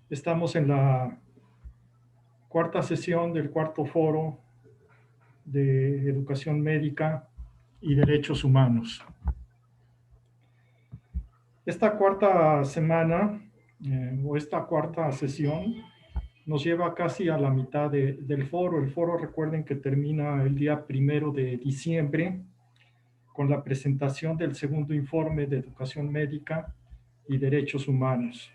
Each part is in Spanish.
Estamos en la cuarta sesión del cuarto foro de educación médica y derechos humanos. Esta cuarta semana o esta cuarta sesión nos lleva casi a la mitad del foro. El foro, recuerden que termina el día 1 de diciembre con la presentación del segundo informe de educación médica y derechos humanos.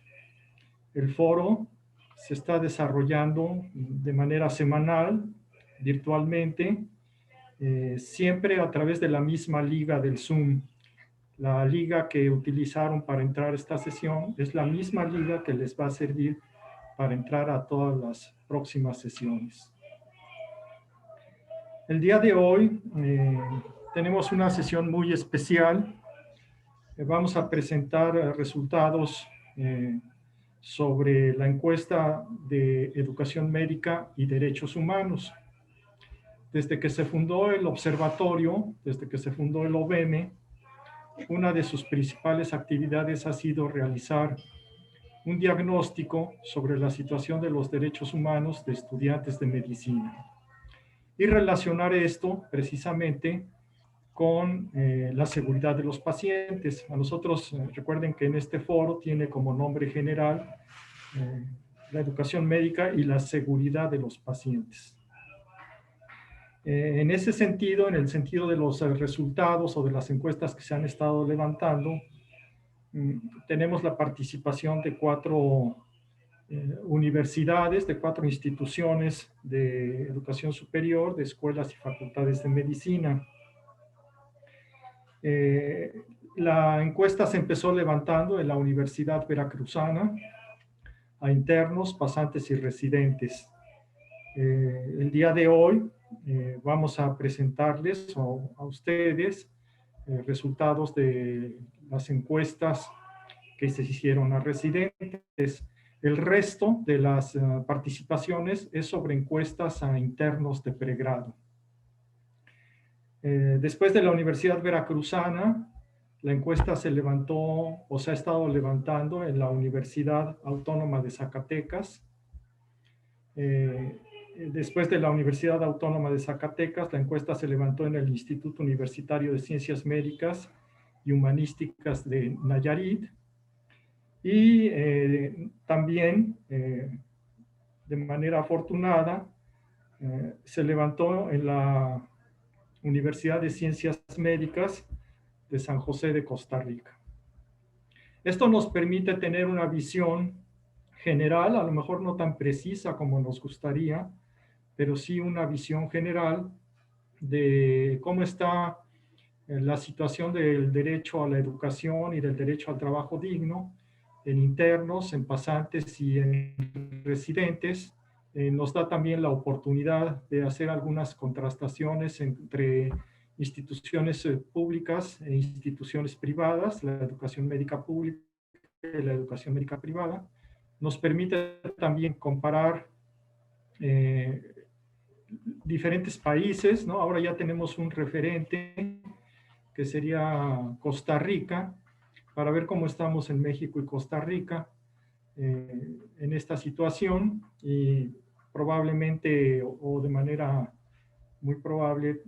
El foro se está desarrollando de manera semanal, virtualmente, siempre a través de la misma liga del Zoom. La liga que utilizaron para entrar a esta sesión es la misma liga que les va a servir para entrar a todas las próximas sesiones. El día de hoy tenemos una sesión muy especial. Vamos a presentar resultados sobre la encuesta de educación médica y derechos humanos. Desde que se fundó el observatorio, desde que se fundó el OBM, una de sus principales actividades ha sido realizar un diagnóstico sobre la situación de los derechos humanos de estudiantes de medicina y relacionar esto precisamente con la seguridad de los pacientes. A nosotros, recuerden que en este foro tiene como nombre general la educación médica y la seguridad de los pacientes. En ese sentido, en el sentido de los resultados o de las encuestas que se han estado levantando, tenemos la participación de 4 universidades, de 4 instituciones de educación superior, de escuelas y facultades de medicina. La encuesta se empezó levantando en la Universidad Veracruzana a internos, pasantes y residentes. El día de hoy vamos a presentarles a ustedes resultados de las encuestas que se hicieron a residentes. El resto de las participaciones es sobre encuestas a internos de pregrado. Después de la Universidad Veracruzana, la encuesta se levantó o se ha estado levantando en la Universidad Autónoma de Zacatecas. Después de la Universidad Autónoma de Zacatecas, la encuesta se levantó en el Instituto Universitario de Ciencias Médicas y Humanísticas de Nayarit. Y también, de manera afortunada, se levantó en la Universidad de Ciencias Médicas de San José de Costa Rica. Esto nos permite tener una visión general, a lo mejor no tan precisa como nos gustaría, pero sí una visión general de cómo está la situación del derecho a la educación y del derecho al trabajo digno en internos, en pasantes y en residentes. Nos da también la oportunidad de hacer algunas contrastaciones entre instituciones públicas e instituciones privadas, la educación médica pública y la educación médica privada. Nos permite también comparar diferentes países, ¿no? Ahora ya tenemos un referente que sería Costa Rica, para ver cómo estamos en México y Costa Rica en esta situación, y probablemente o de manera muy probable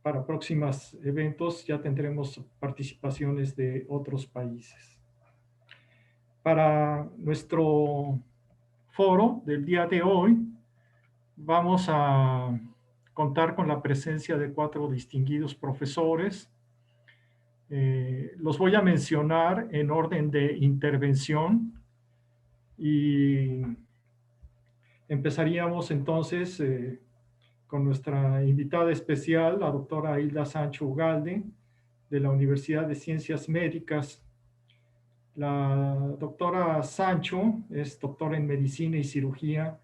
para próximos eventos ya tendremos participaciones de otros países. Para nuestro foro del día de hoy vamos a contar con la presencia de 4 distinguidos profesores. Los voy a mencionar en orden de intervención y empezaríamos entonces con nuestra invitada especial, la doctora Hilda Sancho Ugalde, de la Universidad de Ciencias Médicas. La doctora Sancho es doctora en Medicina y Cirugía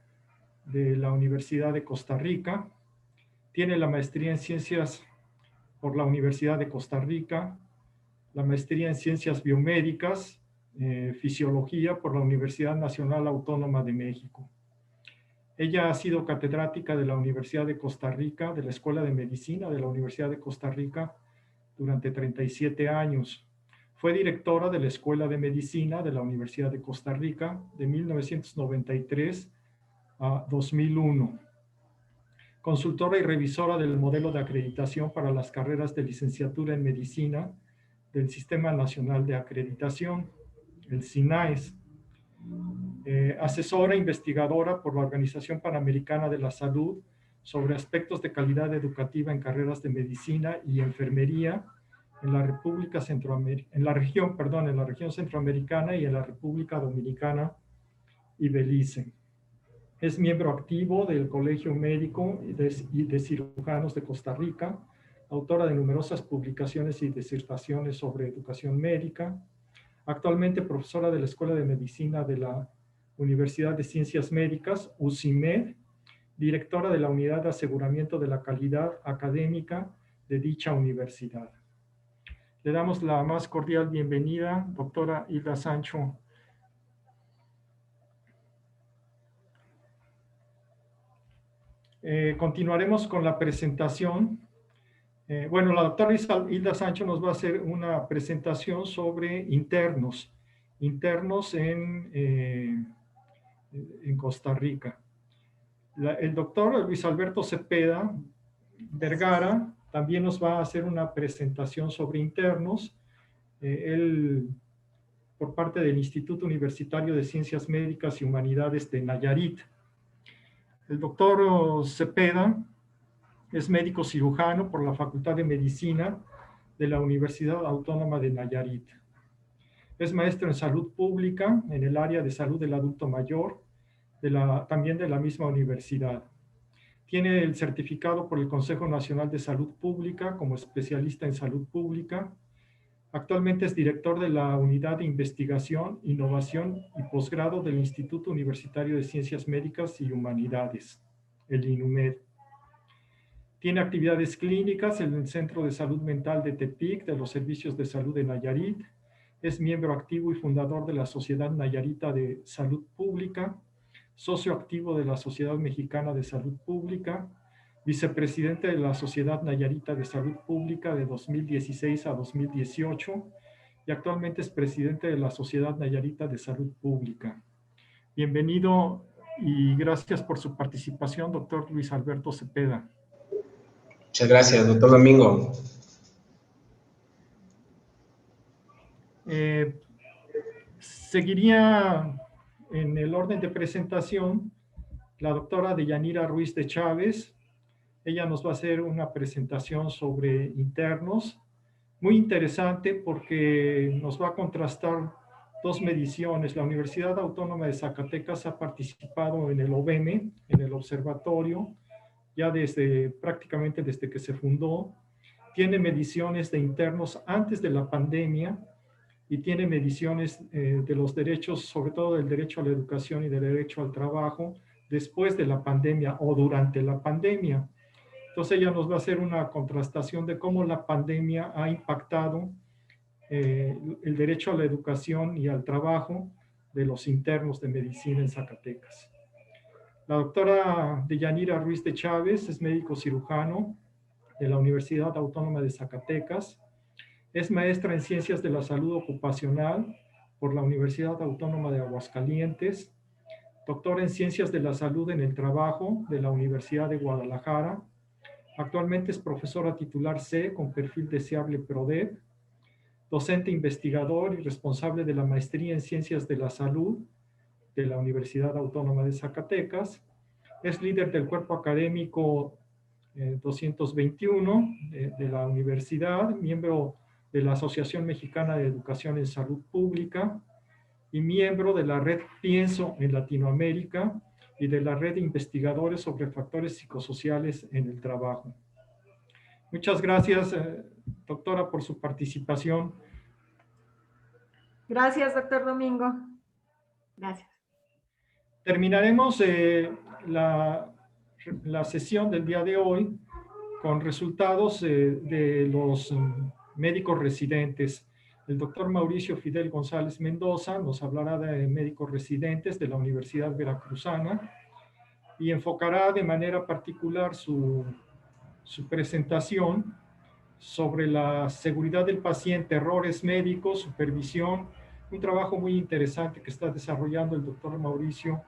de la Universidad de Costa Rica. Tiene la maestría en Ciencias por la Universidad de Costa Rica, la maestría en Ciencias Biomédicas, Fisiología por la Universidad Nacional Autónoma de México. Ella ha sido catedrática de la Universidad de Costa Rica, de la Escuela de Medicina de la Universidad de Costa Rica, durante 37 años. Fue directora de la Escuela de Medicina de la Universidad de Costa Rica de 1993 a 2001. Consultora y revisora del modelo de acreditación para las carreras de licenciatura en medicina del Sistema Nacional de Acreditación, el SINAES. Asesora e investigadora por la Organización Panamericana de la Salud sobre aspectos de calidad educativa en carreras de medicina y enfermería en la República Centroamericana, en la región centroamericana y en la República Dominicana y Belice. Es miembro activo del Colegio Médico y de Cirujanos de Costa Rica, autora de numerosas publicaciones y disertaciones sobre educación médica. Actualmente profesora de la Escuela de Medicina de la Universidad de Ciencias Médicas, UCIMED, directora de la Unidad de Aseguramiento de la Calidad Académica de dicha universidad. Le damos la más cordial bienvenida, doctora Hilda Sancho. Continuaremos con la presentación. Bueno, la doctora Hilda Sancho nos va a hacer una presentación sobre internos en Costa Rica. El doctor Luis Alberto Cepeda Vergara también nos va a hacer una presentación sobre internos. Él, por parte del Instituto Universitario de Ciencias Médicas y Humanidades de Nayarit. El doctor Cepeda es médico cirujano por la Facultad de Medicina de la Universidad Autónoma de Nayarit. Es maestro en salud pública en el área de salud del adulto mayor, también de la misma universidad. Tiene el certificado por el Consejo Nacional de Salud Pública como especialista en salud pública. Actualmente es director de la Unidad de Investigación, Innovación y Posgrado del Instituto Universitario de Ciencias Médicas y Humanidades, el INUMED. Tiene actividades clínicas en el Centro de Salud Mental de Tepic, de los Servicios de Salud de Nayarit. Es miembro activo y fundador de la Sociedad Nayarita de Salud Pública, socio activo de la Sociedad Mexicana de Salud Pública, vicepresidente de la Sociedad Nayarita de Salud Pública de 2016 a 2018 y actualmente es presidente de la Sociedad Nayarita de Salud Pública. Bienvenido y gracias por su participación, doctor Luis Alberto Cepeda. Muchas gracias, doctor Domingo. Seguiría en el orden de presentación la doctora Deyanira Ruiz de Chávez. Ella nos va a hacer una presentación sobre internos, muy interesante porque nos va a contrastar dos mediciones. La Universidad Autónoma de Zacatecas ha participado en el OVEME, en el observatorio, ya prácticamente desde que se fundó. Tiene mediciones de internos antes de la pandemia y tiene mediciones de los derechos, sobre todo del derecho a la educación y del derecho al trabajo, después de la pandemia o durante la pandemia. Entonces ella nos va a hacer una contrastación de cómo la pandemia ha impactado el derecho a la educación y al trabajo de los internos de medicina en Zacatecas. La doctora Deyanira Ruiz de Chávez es médico cirujano de la Universidad Autónoma de Zacatecas. Es maestra en Ciencias de la Salud Ocupacional por la Universidad Autónoma de Aguascalientes. Doctora en Ciencias de la Salud en el Trabajo de la Universidad de Guadalajara. Actualmente es profesora titular C con perfil deseable PRODEP, docente investigador y responsable de la maestría en Ciencias de la Salud de la Universidad Autónoma de Zacatecas. Es líder del cuerpo académico 221 de la universidad, miembro de la Asociación Mexicana de Educación en Salud Pública y miembro de la red Pienso en Latinoamérica y de la red de investigadores sobre factores psicosociales en el trabajo. Muchas gracias, doctora, por su participación. Gracias, doctor Domingo. Gracias. Terminaremos la sesión del día de hoy con resultados de los médicos residentes. El doctor Mauricio Fidel González Mendoza nos hablará de médicos residentes de la Universidad Veracruzana y enfocará de manera particular su presentación sobre la seguridad del paciente, errores médicos, supervisión, un trabajo muy interesante que está desarrollando el doctor Mauricio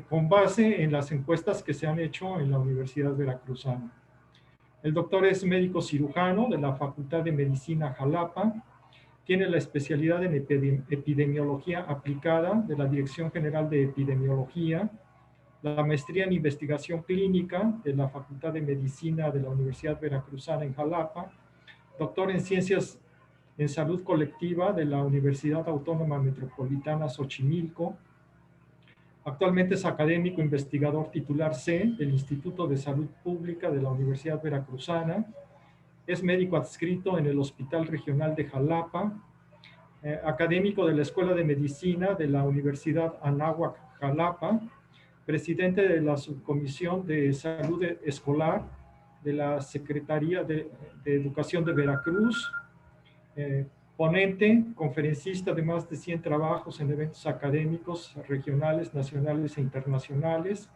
con base en las encuestas que se han hecho en la Universidad Veracruzana. El doctor es médico cirujano de la Facultad de Medicina Jalapa, tiene la especialidad en epidemiología aplicada de la Dirección General de Epidemiología, la maestría en investigación clínica de la Facultad de Medicina de la Universidad Veracruzana en Jalapa, doctor en ciencias en salud colectiva de la Universidad Autónoma Metropolitana Xochimilco. Actualmente es académico investigador titular C del Instituto de Salud Pública de la Universidad Veracruzana. Es médico adscrito en el Hospital Regional de Jalapa, académico de la Escuela de Medicina de la Universidad Anáhuac Jalapa, presidente de la Subcomisión de Salud Escolar de la Secretaría de Educación de Veracruz, ponente, conferencista de más de 100 trabajos en eventos académicos regionales, nacionales e internacionales,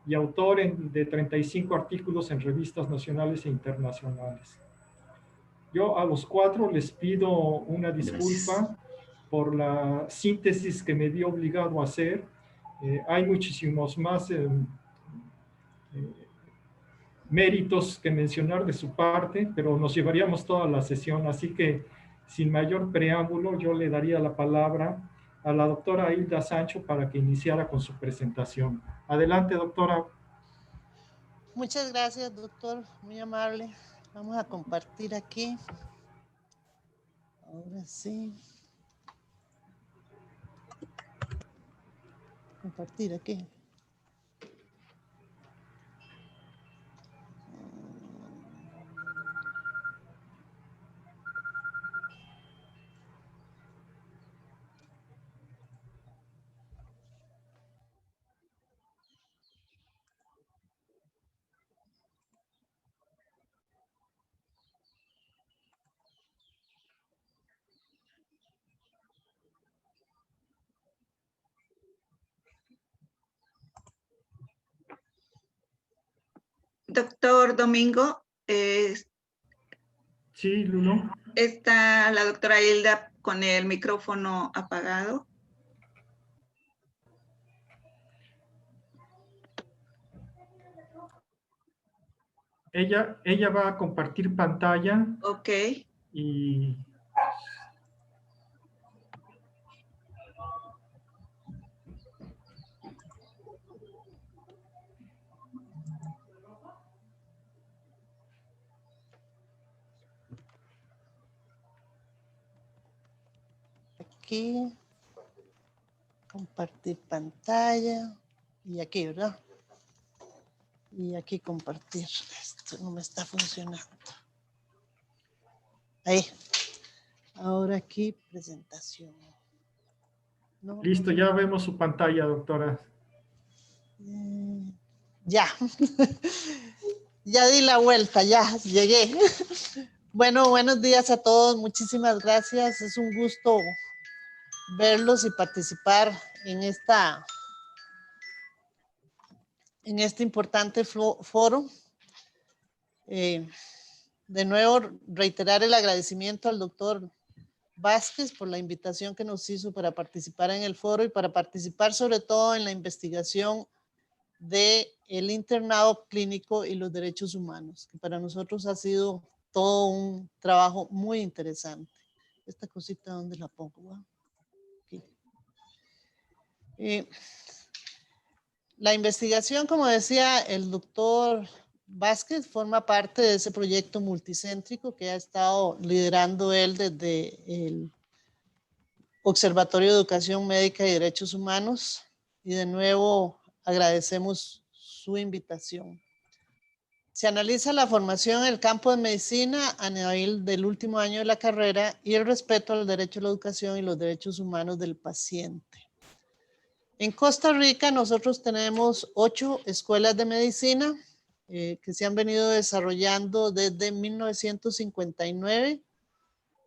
y autor de 35 artículos en revistas nacionales e internacionales. Yo a los 4 les pido una disculpa por la síntesis que me vi obligado a hacer. Hay muchísimos más méritos que mencionar de su parte, pero nos llevaríamos toda la sesión, así que sin mayor preámbulo yo le daría la palabra a la doctora Hilda Sancho para que iniciara con su presentación. Adelante, doctora. Muchas gracias, doctor, muy amable. Vamos a compartir aquí. Ahora sí. Compartir aquí. Doctor Domingo, Sí, Luno. está la doctora Hilda con el micrófono apagado. Ella va a compartir pantalla. Ok. Y aquí. Compartir pantalla. Y aquí, ¿verdad? Y aquí compartir. Esto no me está funcionando. Ahí. Ahora aquí presentación. No, listo, ya vemos su pantalla, doctora. Ya. Ya di la vuelta, ya llegué. Bueno, buenos días a todos. Muchísimas gracias. Es un gusto verlos y participar en este importante foro. De nuevo, reiterar el agradecimiento al doctor Vázquez por la invitación que nos hizo para participar en el foro y para participar sobre todo en la investigación del internado clínico y los derechos humanos, que para nosotros ha sido todo un trabajo muy interesante. Esta cosita, ¿dónde la pongo? Aquí. La investigación, como decía el doctor Vázquez, forma parte de ese proyecto multicéntrico que ha estado liderando él desde el Observatorio de Educación Médica y Derechos Humanos. Y de nuevo agradecemos su invitación. Se analiza la formación en el campo de medicina a nivel del último año de la carrera y el respeto al derecho a la educación y los derechos humanos del paciente. En Costa Rica nosotros tenemos 8 escuelas de medicina que se han venido desarrollando desde 1959.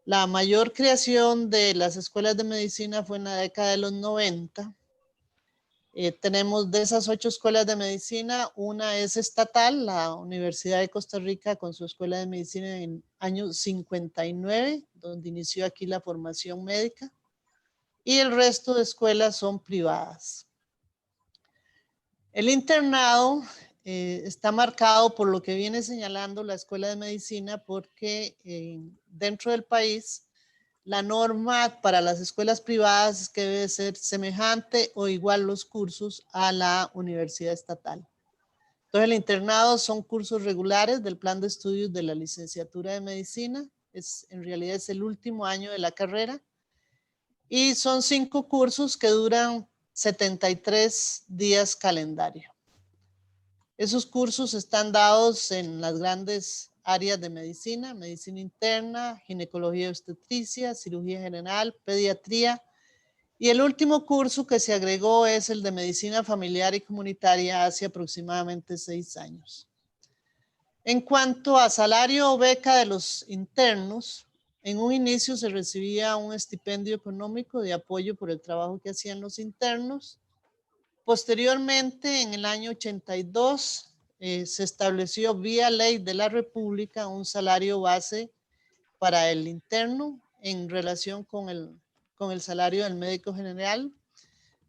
La mayor creación de las escuelas de medicina fue en la década de los 90. Tenemos de esas 8 escuelas de medicina, una es estatal, la Universidad de Costa Rica con su escuela de medicina en año 59, donde inició aquí la formación médica, y el resto de escuelas son privadas. El internado está marcado por lo que viene señalando la Escuela de Medicina, porque dentro del país la norma para las escuelas privadas es que debe ser semejante o igual los cursos a la universidad estatal. Entonces el internado son cursos regulares del plan de estudios de la licenciatura de medicina, en realidad es el último año de la carrera, y son 5 cursos que duran 73 días calendario. Esos cursos están dados en las grandes áreas de medicina, medicina interna, ginecología y obstetricia, cirugía general, pediatría. Y el último curso que se agregó es el de medicina familiar y comunitaria hace aproximadamente 6 años. En cuanto a salario o beca de los internos, en un inicio se recibía un estipendio económico de apoyo por el trabajo que hacían los internos. Posteriormente, en el año 82, se estableció vía ley de la República un salario base para el interno en relación con el salario del médico general,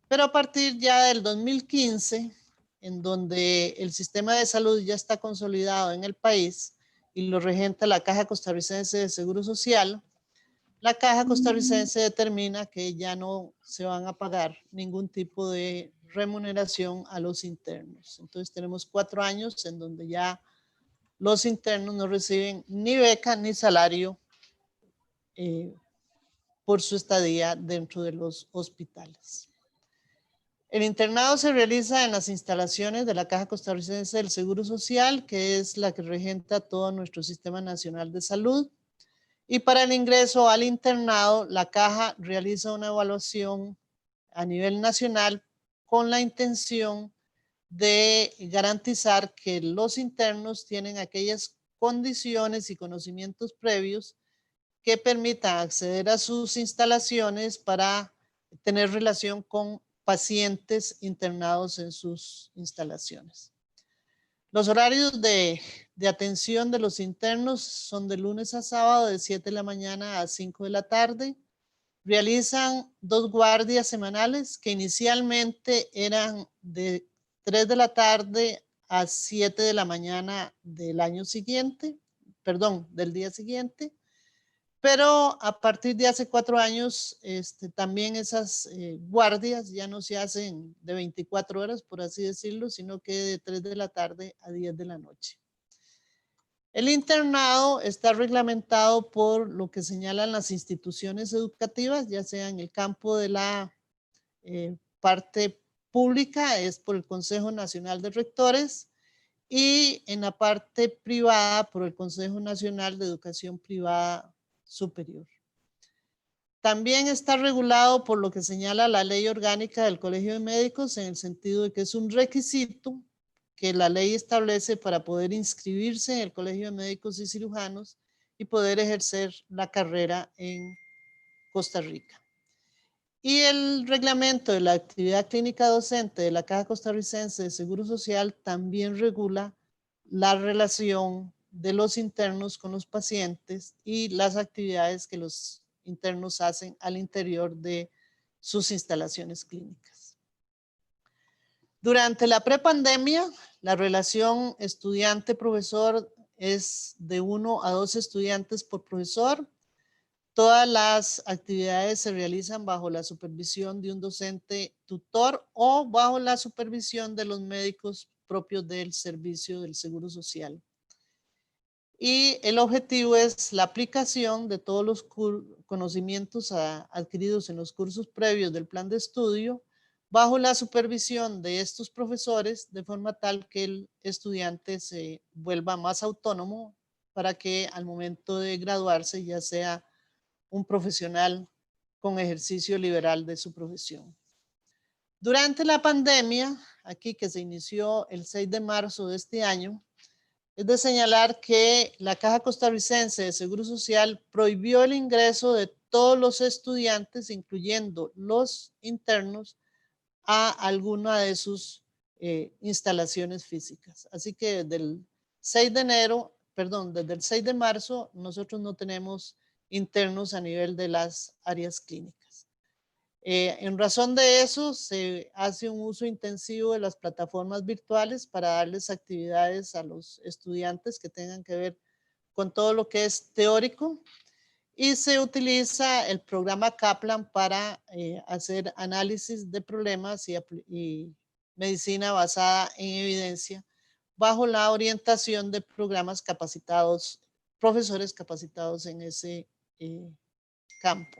pero a partir ya del 2015, en donde el sistema de salud ya está consolidado en el país y lo regenta la Caja Costarricense de Seguro Social, la Caja Costarricense determina que ya no se van a pagar ningún tipo de remuneración a los internos. Entonces tenemos 4 años en donde ya los internos no reciben ni beca ni salario por su estadía dentro de los hospitales. El internado se realiza en las instalaciones de la Caja Costarricense del Seguro Social, que es la que regenta todo nuestro Sistema Nacional de Salud. Y para el ingreso al internado, la Caja realiza una evaluación a nivel nacional con la intención de garantizar que los internos tienen aquellas condiciones y conocimientos previos que permitan acceder a sus instalaciones para tener relación con pacientes internados en sus instalaciones. Los horarios de atención de los internos son de lunes a sábado de 7 de la mañana a 5 de la tarde. Realizan 2 guardias semanales que inicialmente eran de 3 de la tarde a 7 de la mañana del año siguiente, perdón, del día siguiente. Pero a partir de hace 4 años, también esas guardias ya no se hacen de 24 horas, por así decirlo, sino que de 3 de la tarde a 10 de la noche. El internado está reglamentado por lo que señalan las instituciones educativas, ya sea en el campo de la parte pública, es por el Consejo Nacional de Rectores, y en la parte privada por el Consejo Nacional de Educación Privada Superior. También está regulado por lo que señala la Ley Orgánica del Colegio de Médicos, en el sentido de que es un requisito que la ley establece para poder inscribirse en el Colegio de Médicos y Cirujanos y poder ejercer la carrera en Costa Rica. Y el reglamento de la actividad clínica docente de la Caja Costarricense de Seguro Social también regula la relación de los internos con los pacientes y las actividades que los internos hacen al interior de sus instalaciones clínicas. Durante la prepandemia, la relación estudiante-profesor es de 1 a 2 estudiantes por profesor. Todas las actividades se realizan bajo la supervisión de un docente tutor o bajo la supervisión de los médicos propios del servicio del Seguro Social. Y el objetivo es la aplicación de todos los conocimientos adquiridos en los cursos previos del plan de estudio bajo la supervisión de estos profesores, de forma tal que el estudiante se vuelva más autónomo para que al momento de graduarse ya sea un profesional con ejercicio liberal de su profesión. Durante la pandemia, aquí que se inició el 6 de marzo de este año, es de señalar que la Caja Costarricense de Seguro Social prohibió el ingreso de todos los estudiantes, incluyendo los internos, a alguna de sus instalaciones físicas. Así que desde el 6 de marzo, nosotros no tenemos internos a nivel de las áreas clínicas. En razón de eso, se hace un uso intensivo de las plataformas virtuales para darles actividades a los estudiantes que tengan que ver con todo lo que es teórico, y se utiliza el programa Kaplan para hacer análisis de problemas y medicina basada en evidencia bajo la orientación de programas capacitados, profesores capacitados en ese campo.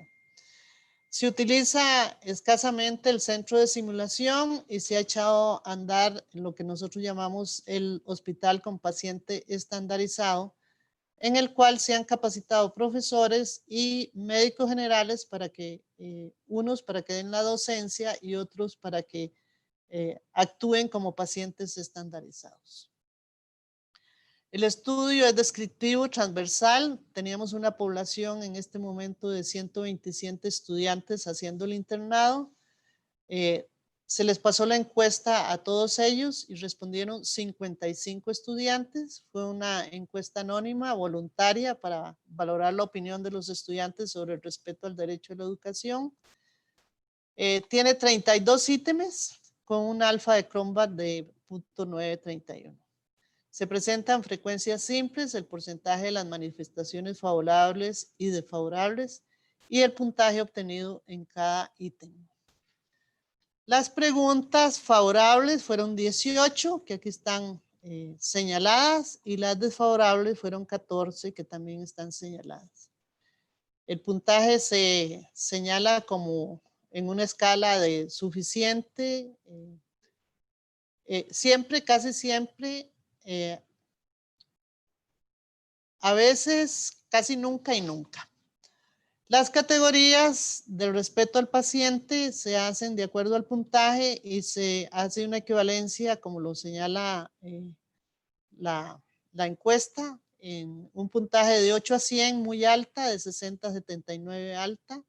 Se utiliza escasamente el centro de simulación y se ha echado a andar lo que nosotros llamamos el hospital con paciente estandarizado, en el cual se han capacitado profesores y médicos generales para que, unos para que den la docencia y otros para que actúen como pacientes estandarizados. El estudio es descriptivo, transversal. Teníamos una población en este momento de 127 estudiantes haciendo el internado. Se les pasó la encuesta a todos ellos y respondieron 55 estudiantes. Fue una encuesta anónima, voluntaria, para valorar la opinión de los estudiantes sobre el respeto al derecho a la educación. Tiene 32 ítems con un alfa de Cronbach de 0.931. Se presentan frecuencias simples, el porcentaje de las manifestaciones favorables y desfavorables y el puntaje obtenido en cada ítem. Las preguntas favorables fueron 18, que aquí están señaladas, y las desfavorables fueron 14, que también están señaladas. El puntaje se señala como en una escala de suficiente, siempre, casi siempre, a veces, casi nunca y nunca. Las categorías del respeto al paciente se hacen de acuerdo al puntaje y se hace una equivalencia, como lo señala la encuesta, en un puntaje de 8 a 100 muy alta, de 60 a 79 alta,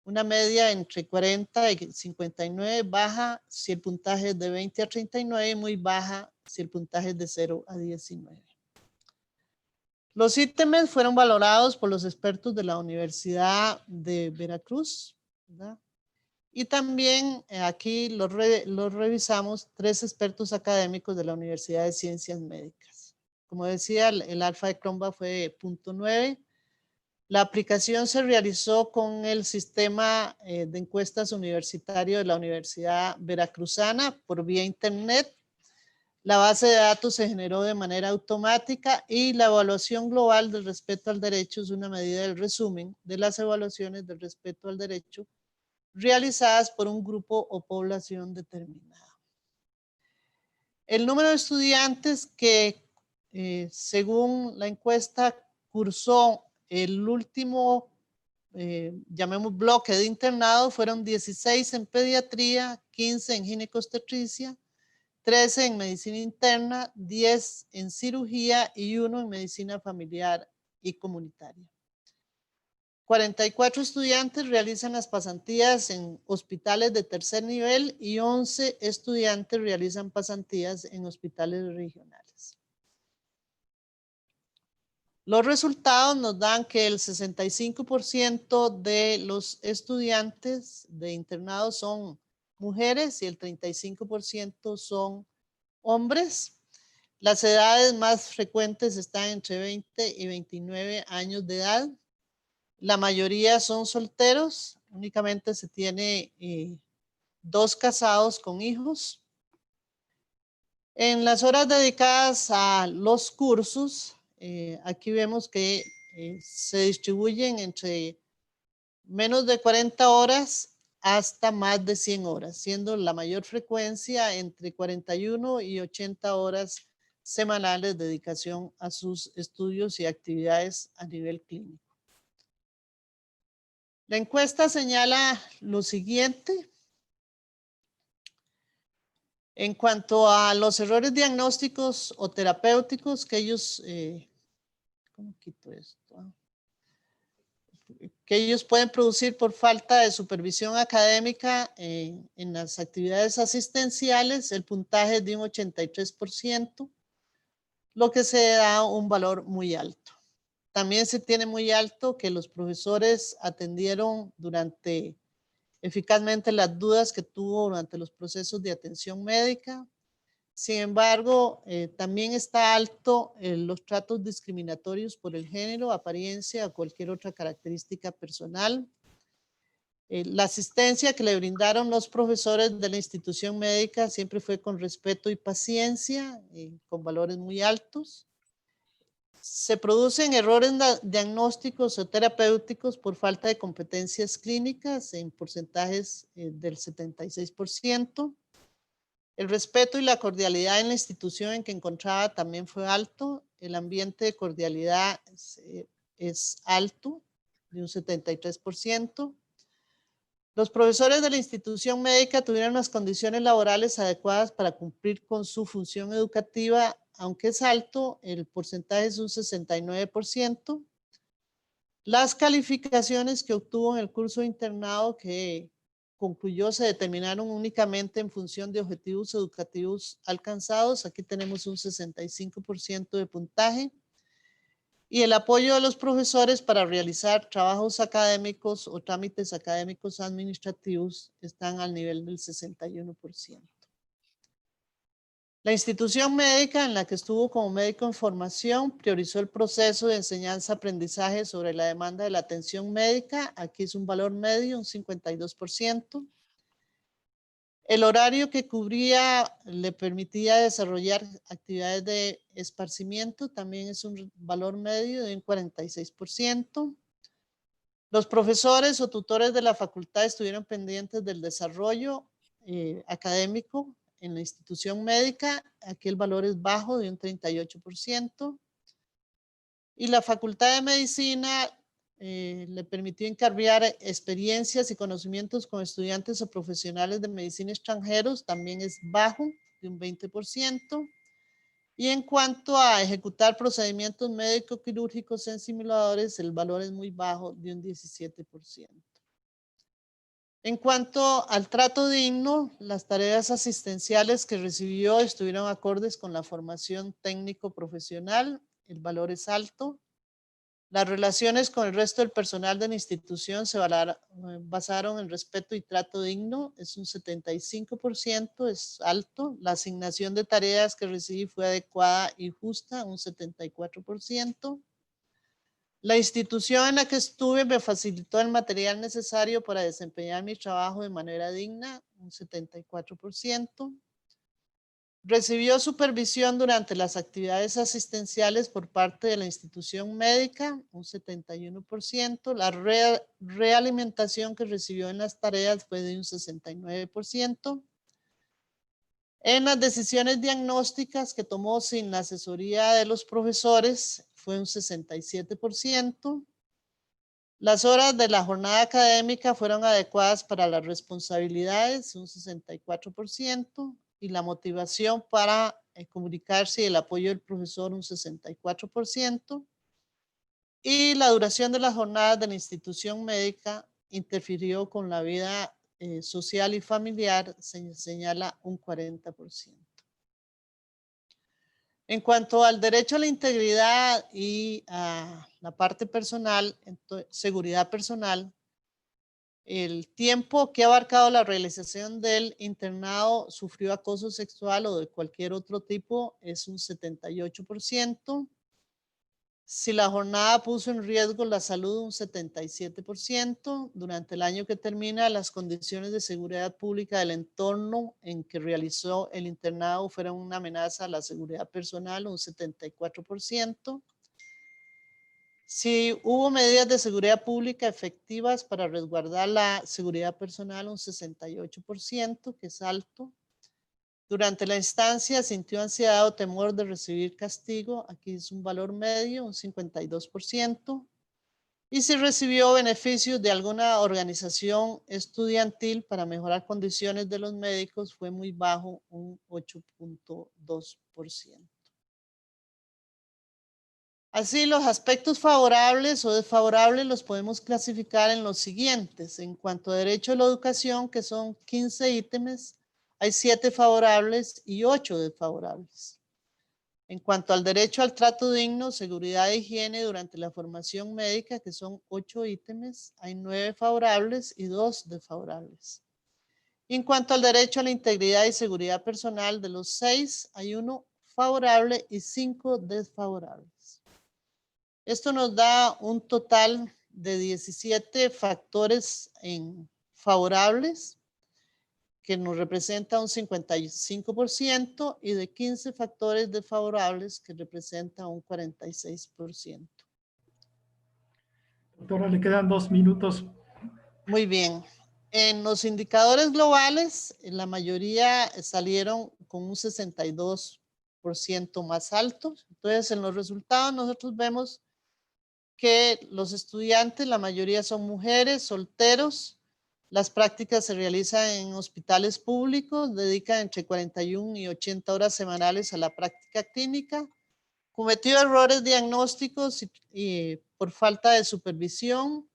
una media entre 40 y 59 baja si el puntaje es de 20 a 39 y muy baja si el puntaje es de 0 a 19. Los ítems fueron valorados por los expertos de la Universidad de Veracruz, ¿verdad? Y también aquí los revisamos 3 expertos académicos de la Universidad de Ciencias Médicas. Como decía, el alfa de Cronbach fue de 0.9. La aplicación se realizó con el sistema de encuestas universitario de la Universidad Veracruzana por vía internet. La base de datos se generó de manera automática y la evaluación global del respeto al derecho es una medida del resumen de las evaluaciones del respeto al derecho realizadas por un grupo o población determinada. El número de estudiantes que, según la encuesta, cursó el último, llamemos bloque de internado, fueron 16 en pediatría, 15 en ginecobstetricia, 13 en medicina interna, 10 en cirugía y 1 en medicina familiar y comunitaria. 44 estudiantes realizan las pasantías en hospitales de tercer nivel y 11 estudiantes realizan pasantías en hospitales regionales. Los resultados nos dan que el 65% de los estudiantes de internado son mujeres y el 35% son hombres. Las edades más frecuentes están entre 20 y 29 años de edad. La mayoría son solteros, únicamente se tiene 2 casados con hijos. En las horas dedicadas a los cursos, aquí vemos que se distribuyen entre menos de 40 horas hasta más de 100 horas, siendo la mayor frecuencia entre 41 y 80 horas semanales de dedicación a sus estudios y actividades a nivel clínico. La encuesta señala lo siguiente. En cuanto a los errores diagnósticos o terapéuticos que ellos, ¿cómo quito esto? que ellos pueden producir por falta de supervisión académica en las actividades asistenciales, el puntaje es de un 83%, lo que se da un valor muy alto. También se tiene muy alto que los profesores atendieron eficazmente las dudas que tuvo durante los procesos de atención médica. Sin embargo, también está alto los tratos discriminatorios por el género, apariencia o cualquier otra característica personal. La asistencia que le brindaron los profesores de la institución médica siempre fue con respeto y paciencia, con valores muy altos. Se producen errores diagnósticos o terapéuticos por falta de competencias clínicas en porcentajes del 76%. El respeto y la cordialidad en la institución en que encontraba también fue alto. El ambiente de cordialidad es alto, de un 73%. Los profesores de la institución médica tuvieron las condiciones laborales adecuadas para cumplir con su función educativa, aunque es alto, el porcentaje es un 69%. Las calificaciones que obtuvo en el curso de internado que concluyó se determinaron únicamente en función de objetivos educativos alcanzados. Aquí tenemos un 65% de puntaje. Y el apoyo de los profesores para realizar trabajos académicos o trámites académicos administrativos están al nivel del 61%. La institución médica en la que estuvo como médico en formación priorizó el proceso de enseñanza-aprendizaje sobre la demanda de la atención médica. Aquí es un valor medio, un 52%. El horario que cubría le permitía desarrollar actividades de esparcimiento, también es un valor medio de un 46%. Los profesores o tutores de la facultad estuvieron pendientes del desarrollo académico en la institución médica. Aquí el valor es bajo, de un 38%. Y la Facultad de Medicina le permitió encargar experiencias y conocimientos con estudiantes o profesionales de medicina extranjeros, también es bajo, de un 20%. Y en cuanto a ejecutar procedimientos médico-quirúrgicos en simuladores, el valor es muy bajo, de un 17%. En cuanto al trato digno, las tareas asistenciales que recibió estuvieron acordes con la formación técnico-profesional, el valor es alto. Las relaciones con el resto del personal de la institución se basaron en respeto y trato digno, es un 75%, es alto. La asignación de tareas que recibí fue adecuada y justa, un 74%. La institución en la que estuve me facilitó el material necesario para desempeñar mi trabajo de manera digna, un 74%. Recibió supervisión durante las actividades asistenciales por parte de la institución médica, un 71%. La realimentación que recibió en las tareas fue de un 69%. En las decisiones diagnósticas que tomó sin la asesoría de los profesores fue un 67%. Las horas de la jornada académica fueron adecuadas para las responsabilidades, un 64%, y la motivación para comunicarse y el apoyo del profesor, un 64%. Y la duración de las jornadas de la institución médica interfirió con la vida social y familiar, se señala un 40%. En cuanto al derecho a la integridad y a la parte personal, seguridad personal, el tiempo que ha abarcado la realización del internado sufrió acoso sexual o de cualquier otro tipo es un 78%. Si la jornada puso en riesgo la salud, un 77%. Durante el año que termina, las condiciones de seguridad pública del entorno en que realizó el internado fueron una amenaza a la seguridad personal, un 74%. Si hubo medidas de seguridad pública efectivas para resguardar la seguridad personal, un 68%, que es alto. Durante la instancia sintió ansiedad o temor de recibir castigo, aquí es un valor medio, un 52%. Y si recibió beneficios de alguna organización estudiantil para mejorar condiciones de los médicos, fue muy bajo, un 8.2%. Así, los aspectos favorables o desfavorables los podemos clasificar en los siguientes. En cuanto a derecho a la educación, que son 15 ítems, hay 7 favorables y 8 desfavorables. En cuanto al derecho al trato digno, seguridad e higiene durante la formación médica, que son 8 ítems, hay 9 favorables y 2 desfavorables. Y en cuanto al derecho a la integridad y seguridad personal, de los 6, hay 1 favorable y 5 desfavorables. Esto nos da un total de 17 factores favorables, que nos representa un 55%, y de 15 factores desfavorables, que representa un 46%. Doctora, le quedan 2 minutos. Muy bien. En los indicadores globales, la mayoría salieron con un 62% más alto. Entonces, en los resultados nosotros vemos que los estudiantes, la mayoría son mujeres, solteros. Las prácticas se realizan en hospitales públicos, dedican entre 41 y 80 horas semanales a la práctica clínica. Cometió errores diagnósticos y por falta de supervisión.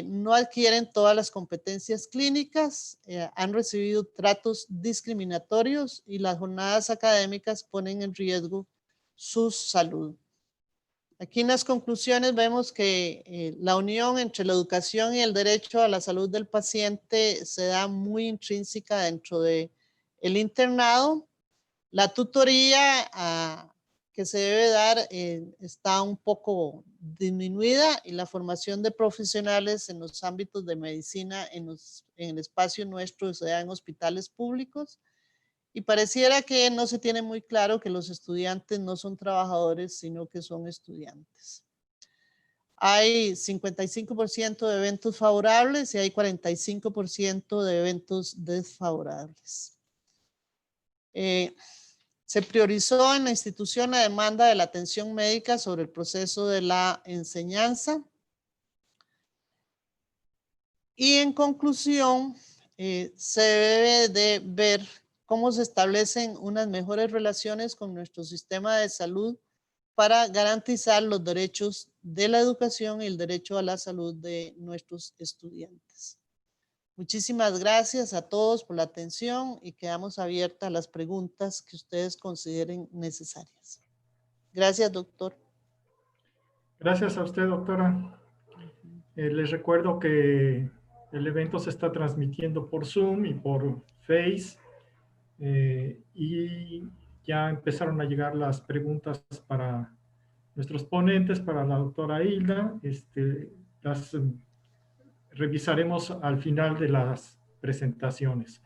No adquieren todas las competencias clínicas, han recibido tratos discriminatorios y las jornadas académicas ponen en riesgo su salud. Aquí en las conclusiones vemos que la unión entre la educación y el derecho a la salud del paciente se da muy intrínseca dentro del internado. La tutoría que se debe dar está un poco disminuida, y la formación de profesionales en los ámbitos de medicina en el espacio nuestro se da en hospitales públicos. Y pareciera que no se tiene muy claro que los estudiantes no son trabajadores, sino que son estudiantes. Hay 55% de eventos favorables y hay 45% de eventos desfavorables. Se priorizó en la institución la demanda de la atención médica sobre el proceso de la enseñanza. Y en conclusión, se debe de ver cómo se establecen unas mejores relaciones con nuestro sistema de salud para garantizar los derechos de la educación y el derecho a la salud de nuestros estudiantes. Muchísimas gracias a todos por la atención y quedamos abiertas a las preguntas que ustedes consideren necesarias. Gracias, doctor. Gracias a usted, doctora. Les recuerdo que el evento se está transmitiendo por Zoom y por Face. Y ya empezaron a llegar las preguntas para nuestros ponentes, para la doctora Hilda. Las revisaremos al final de las presentaciones.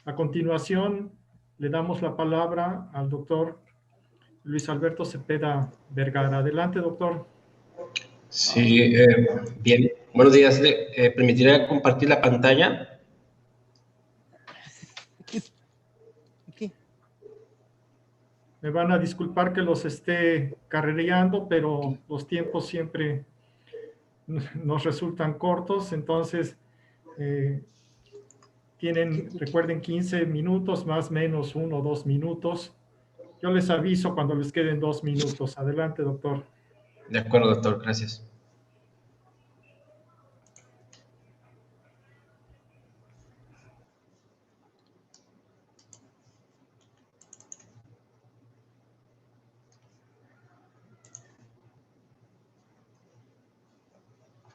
A continuación, le damos la palabra al doctor Luis Alberto Cepeda Vergara. Adelante, doctor. Sí, bien. Buenos días. ¿Permitirá compartir la pantalla? Me van a disculpar que los esté carrereando, pero los tiempos siempre nos resultan cortos, entonces recuerden, 15 minutos, más o menos 1 o 2 minutos. Yo les aviso cuando les queden 2 minutos. Adelante, doctor. De acuerdo, doctor. Gracias.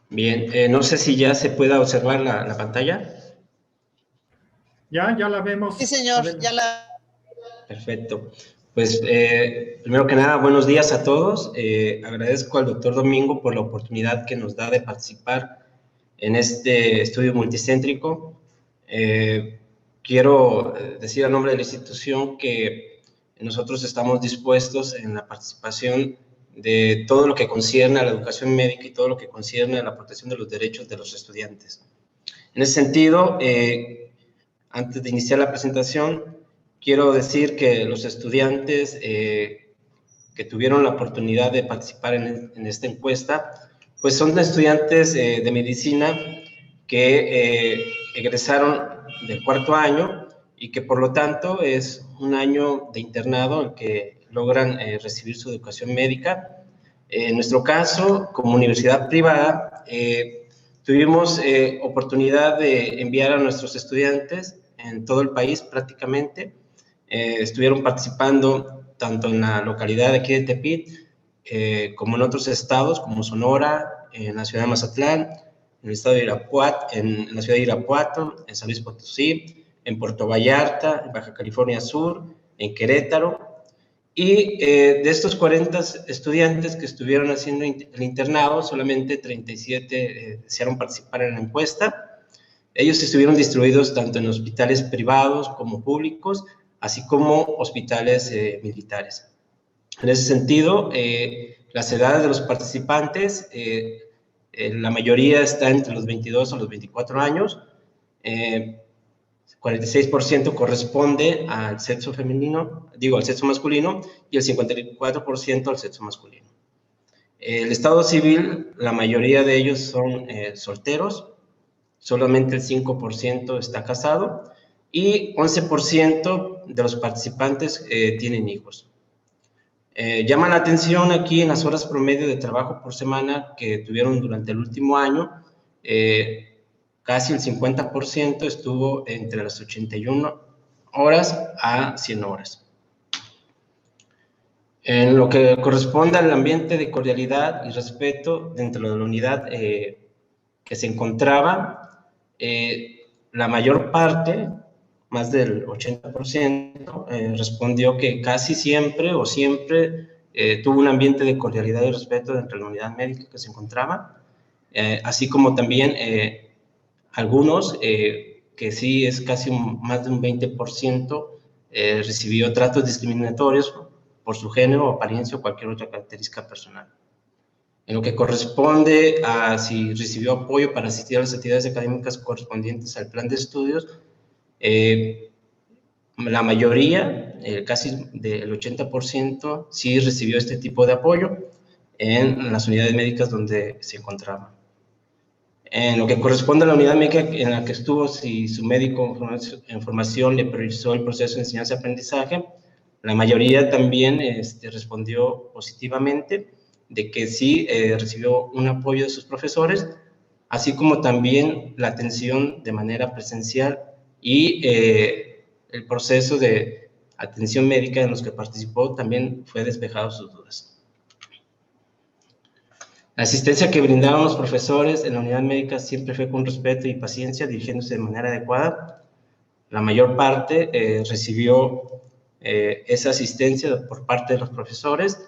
Bien, no sé si ya se pueda observar la pantalla. Ya la vemos. Sí, señor, ya la... Perfecto. Pues, primero que nada, buenos días a todos. Agradezco al doctor Domingo por la oportunidad que nos da de participar en este estudio multicéntrico. Quiero decir a nombre de la institución que nosotros estamos dispuestos en la participación de todo lo que concierne a la educación médica y todo lo que concierne a la protección de los derechos de los estudiantes. En ese sentido, antes de iniciar la presentación, quiero decir que los estudiantes que tuvieron la oportunidad de participar en esta encuesta, pues son estudiantes de medicina que egresaron del 4º año y que por lo tanto es un año de internado en que logran recibir su educación médica. En nuestro caso, como universidad privada, tuvimos oportunidad de enviar a nuestros estudiantes en todo el país prácticamente. Estuvieron participando tanto en la localidad de aquí de Tepit, como en otros estados, como Sonora, en la ciudad de Mazatlán, en el estado de Irapuato, en la ciudad de Irapuato, en San Luis Potosí, en Puerto Vallarta, en Baja California Sur, en Querétaro. Y de estos 40 estudiantes que estuvieron haciendo el internado, solamente 37 desearon participar en la encuesta. Ellos estuvieron distribuidos tanto en hospitales privados como públicos, así como hospitales militares. En ese sentido, las edades de los participantes, la mayoría está entre los 22 a los 24 años, 46% corresponde al sexo femenino, al sexo masculino, y el 54% al sexo masculino. El estado civil, la mayoría de ellos son solteros, solamente el 5% está casado, y 11% de los participantes tienen hijos. Llama la atención aquí en las horas promedio de trabajo por semana que tuvieron durante el último año, casi el 50% estuvo entre las 81 horas a 100 horas. En lo que corresponde al ambiente de cordialidad y respeto dentro de la unidad que se encontraba, la mayor parte, más del 80%, respondió que casi siempre o siempre tuvo un ambiente de cordialidad y respeto dentro de la unidad médica que se encontraba, así como también algunos, que sí es casi más de un 20%, recibió tratos discriminatorios por su género, apariencia o cualquier otra característica personal. En lo que corresponde a si recibió apoyo para asistir a las actividades académicas correspondientes al plan de estudios, la mayoría, casi del 80%, sí recibió este tipo de apoyo en las unidades médicas donde se encontraba. En lo que corresponde a la unidad médica en la que estuvo, si su médico en formación le priorizó el proceso de enseñanza-aprendizaje, la mayoría también respondió positivamente de que sí recibió un apoyo de sus profesores, así como también la atención de manera presencial y el proceso de atención médica en los que participó también fue despejado sus dudas. La asistencia que brindaban los profesores en la unidad médica siempre fue con respeto y paciencia, dirigiéndose de manera adecuada. La mayor parte recibió esa asistencia por parte de los profesores.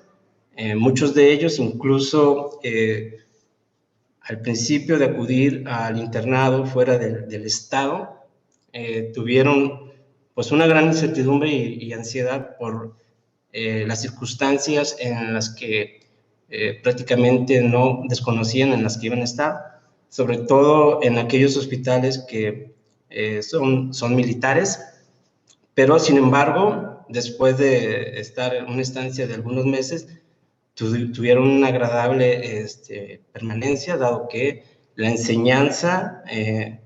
Muchos de ellos incluso al principio de acudir al internado fuera del estado, tuvieron pues una gran incertidumbre y ansiedad por las circunstancias en las que prácticamente no desconocían en las que iban a estar, sobre todo en aquellos hospitales que son militares, pero sin embargo, después de estar en una estancia de algunos meses, tuvieron una agradable permanencia, dado que la enseñanza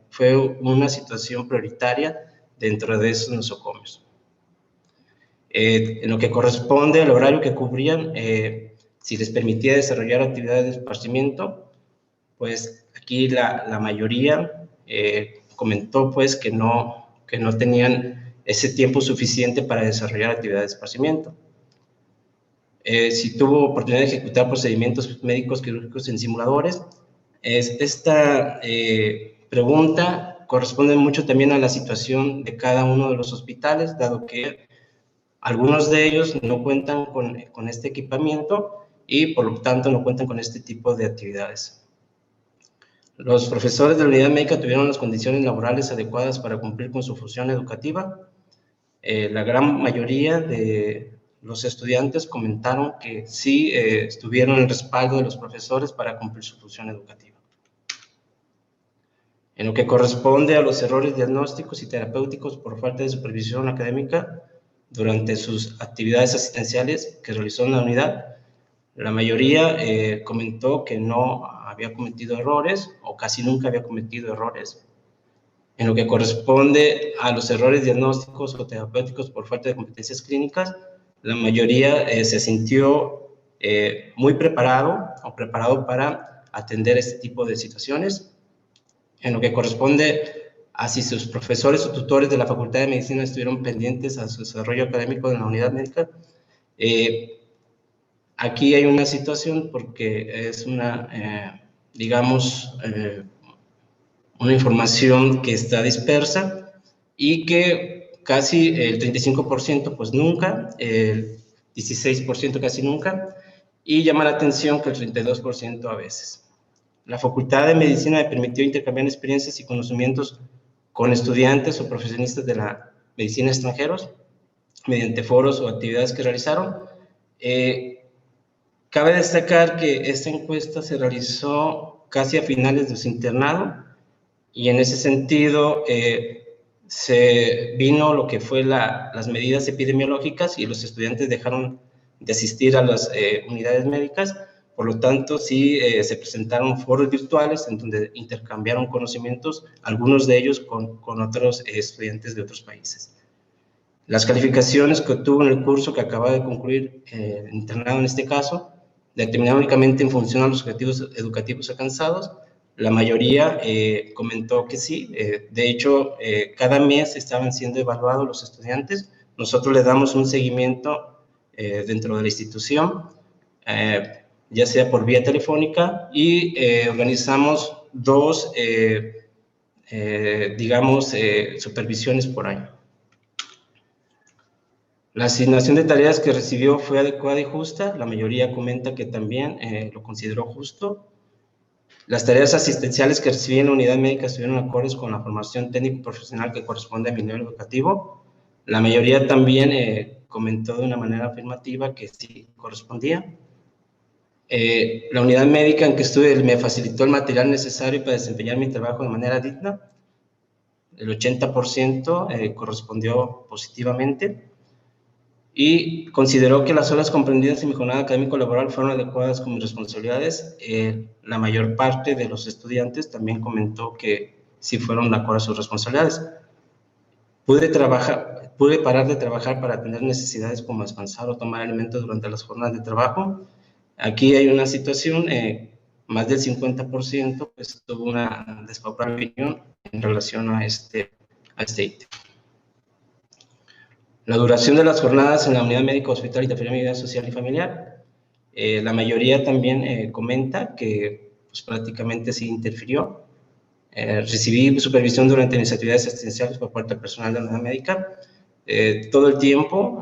fue una situación prioritaria dentro de esos nosocomios. En lo que corresponde al horario que cubrían, si les permitía desarrollar actividades de esparcimiento, pues aquí la mayoría comentó pues que no tenían ese tiempo suficiente para desarrollar actividades de esparcimiento. Si tuvo oportunidad de ejecutar procedimientos médicos quirúrgicos en simuladores, esta pregunta corresponde mucho también a la situación de cada uno de los hospitales, dado que algunos de ellos no cuentan con este equipamiento y por lo tanto no cuentan con este tipo de actividades. Los profesores de la unidad médica tuvieron las condiciones laborales adecuadas para cumplir con su función educativa. La gran mayoría de los estudiantes comentaron que sí tuvieron el respaldo de los profesores para cumplir su función educativa. En lo que corresponde a los errores diagnósticos y terapéuticos por falta de supervisión académica durante sus actividades asistenciales que realizó en la unidad, la mayoría comentó que no había cometido errores o casi nunca había cometido errores. En lo que corresponde a los errores diagnósticos o terapéuticos por falta de competencias clínicas, la mayoría se sintió muy preparado o preparado para atender este tipo de situaciones. En lo que corresponde a si sus profesores o tutores de la Facultad de Medicina estuvieron pendientes a su desarrollo académico en la unidad médica, aquí hay una situación porque es una, digamos, una información que está dispersa y que casi el 35% pues nunca, el 16% casi nunca, y llama la atención que el 32% a veces. La Facultad de Medicina me permitió intercambiar experiencias y conocimientos con estudiantes o profesionistas de la medicina extranjeros mediante foros o actividades que realizaron. Cabe destacar que esta encuesta se realizó casi a finales de su internado y en ese sentido se vino lo que fue las medidas epidemiológicas y los estudiantes dejaron de asistir a las unidades médicas. Por lo tanto, sí se presentaron foros virtuales en donde intercambiaron conocimientos, algunos de ellos con otros estudiantes de otros países. Las calificaciones que obtuvo en el curso que acaba de concluir internado en este caso, determinadas únicamente en función a los objetivos educativos alcanzados. La mayoría comentó que sí. De hecho, cada mes estaban siendo evaluados los estudiantes. Nosotros les damos un seguimiento dentro de la institución, ya sea por vía telefónica, y organizamos dos, digamos, supervisiones por año. La asignación de tareas que recibió fue adecuada y justa. La mayoría comenta que también lo consideró justo. Las tareas asistenciales que recibí en la unidad médica estuvieron acordes con la formación técnico-profesional que corresponde a mi nivel educativo. La mayoría también comentó de una manera afirmativa que sí correspondía. La unidad médica en que estuve me facilitó el material necesario para desempeñar mi trabajo de manera digna. El 80% correspondió positivamente. Y consideró que las horas comprendidas en mi jornada académico-laboral fueron adecuadas con mis responsabilidades. La mayor parte de los estudiantes también comentó que sí fueron de acuerdo a sus responsabilidades. Pude parar de trabajar para atender necesidades como descansar o tomar alimentos durante las jornadas de trabajo. Aquí hay una situación, más del 50% pues, tuvo una desfavorable opinión en relación a este ítem. La duración de las jornadas en la unidad médica hospital y de vida social y familiar. La mayoría también comenta que pues, prácticamente sí interfirió. Recibí supervisión durante mis actividades asistenciales por parte del personal de la unidad médica. Todo el tiempo,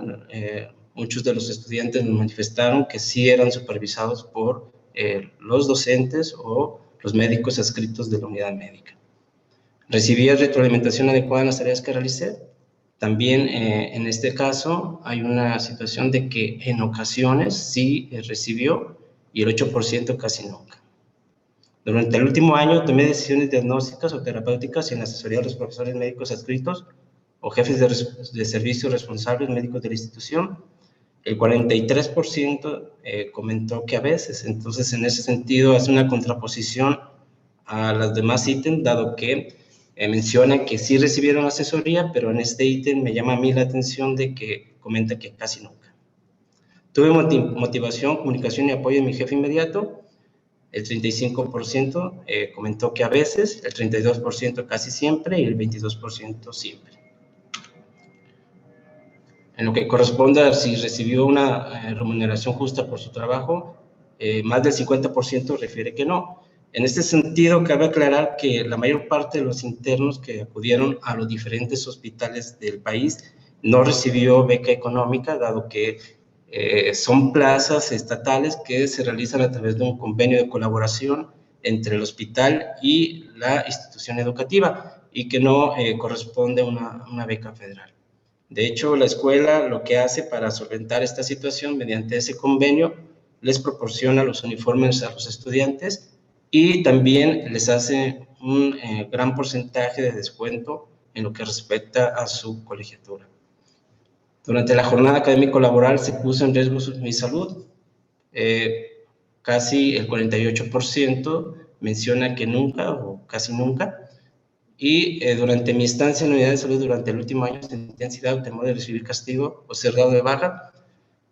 muchos de los estudiantes nos manifestaron que sí eran supervisados por los docentes o los médicos adscritos de la unidad médica. Recibí retroalimentación adecuada en las tareas que realicé. También en este caso hay una situación de que en ocasiones sí recibió y el 8% casi nunca. Durante el último año tomé decisiones diagnósticas o terapéuticas sin la asesoría de los profesores médicos adscritos o jefes de servicios responsables médicos de la institución. El 43% comentó que a veces. Entonces, en ese sentido, hace una contraposición a los demás ítems, dado que menciona que sí recibieron asesoría, pero en este ítem me llama a mí la atención de que comenta que casi nunca. Tuve motivación, comunicación y apoyo de mi jefe inmediato. El 35% comentó que a veces, el 32% casi siempre y el 22% siempre. En lo que corresponde a si recibió una remuneración justa por su trabajo, más del 50% refiere que no. En este sentido, cabe aclarar que la mayor parte de los internos que acudieron a los diferentes hospitales del país no recibió beca económica, dado que son plazas estatales que se realizan a través de un convenio de colaboración entre el hospital y la institución educativa y que no corresponde a una beca federal. De hecho, la escuela lo que hace para solventar esta situación mediante ese convenio les proporciona los uniformes a los estudiantes y también les hace un gran porcentaje de descuento en lo que respecta a su colegiatura. Durante la jornada académico-laboral se puso en riesgo mi salud. Casi el 48% menciona que nunca o casi nunca. Y durante mi estancia en la unidad de salud durante el último año sentí ansiedad o temor de recibir castigo o ser dado de baja.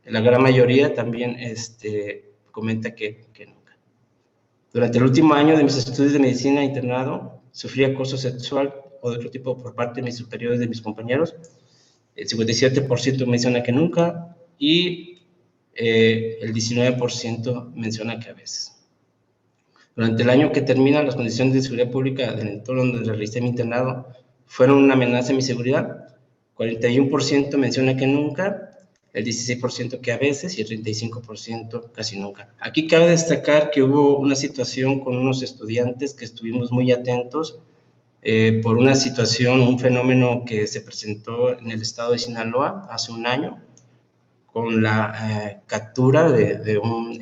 la gran mayoría también comenta que nunca. Durante el último año de mis estudios de medicina internado, sufrí acoso sexual o de otro tipo por parte de mis superiores, de mis compañeros. El 57% menciona que nunca y el 19% menciona que a veces. Durante el año que termina, las condiciones de seguridad pública del entorno donde realicé mi internado fueron una amenaza a mi seguridad. 41% menciona que nunca, el 16% que a veces y el 35% casi nunca. Aquí cabe destacar que hubo una situación con unos estudiantes que estuvimos muy atentos por una situación, un fenómeno que se presentó en el estado de Sinaloa hace un año, con la captura de un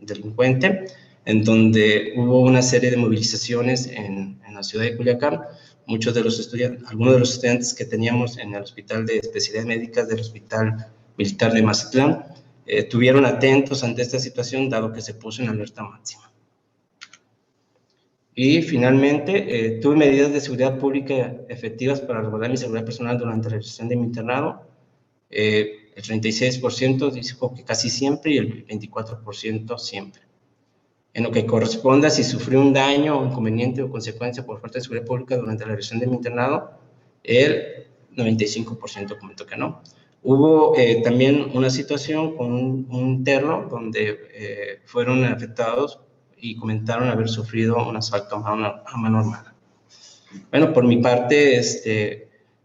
delincuente, en donde hubo una serie de movilizaciones en la ciudad de Culiacán. Muchos de los estudiantes, algunos de los estudiantes que teníamos en el Hospital de Especialidades Médicas del Hospital Militar de Mazatlán, estuvieron atentos ante esta situación, dado que se puso en alerta máxima. Y finalmente, tuve medidas de seguridad pública efectivas para resguardar mi seguridad personal durante la realización de mi internado. El 36% dijo que casi siempre y el 24% siempre. En lo que corresponde a si sufrió un daño, inconveniente o consecuencia por falta de seguridad pública durante la realización de mi internado, el 95% comentó que no. Hubo también una situación con un interno donde fueron afectados y comentaron haber sufrido un asalto a mano armada. Bueno, por mi parte,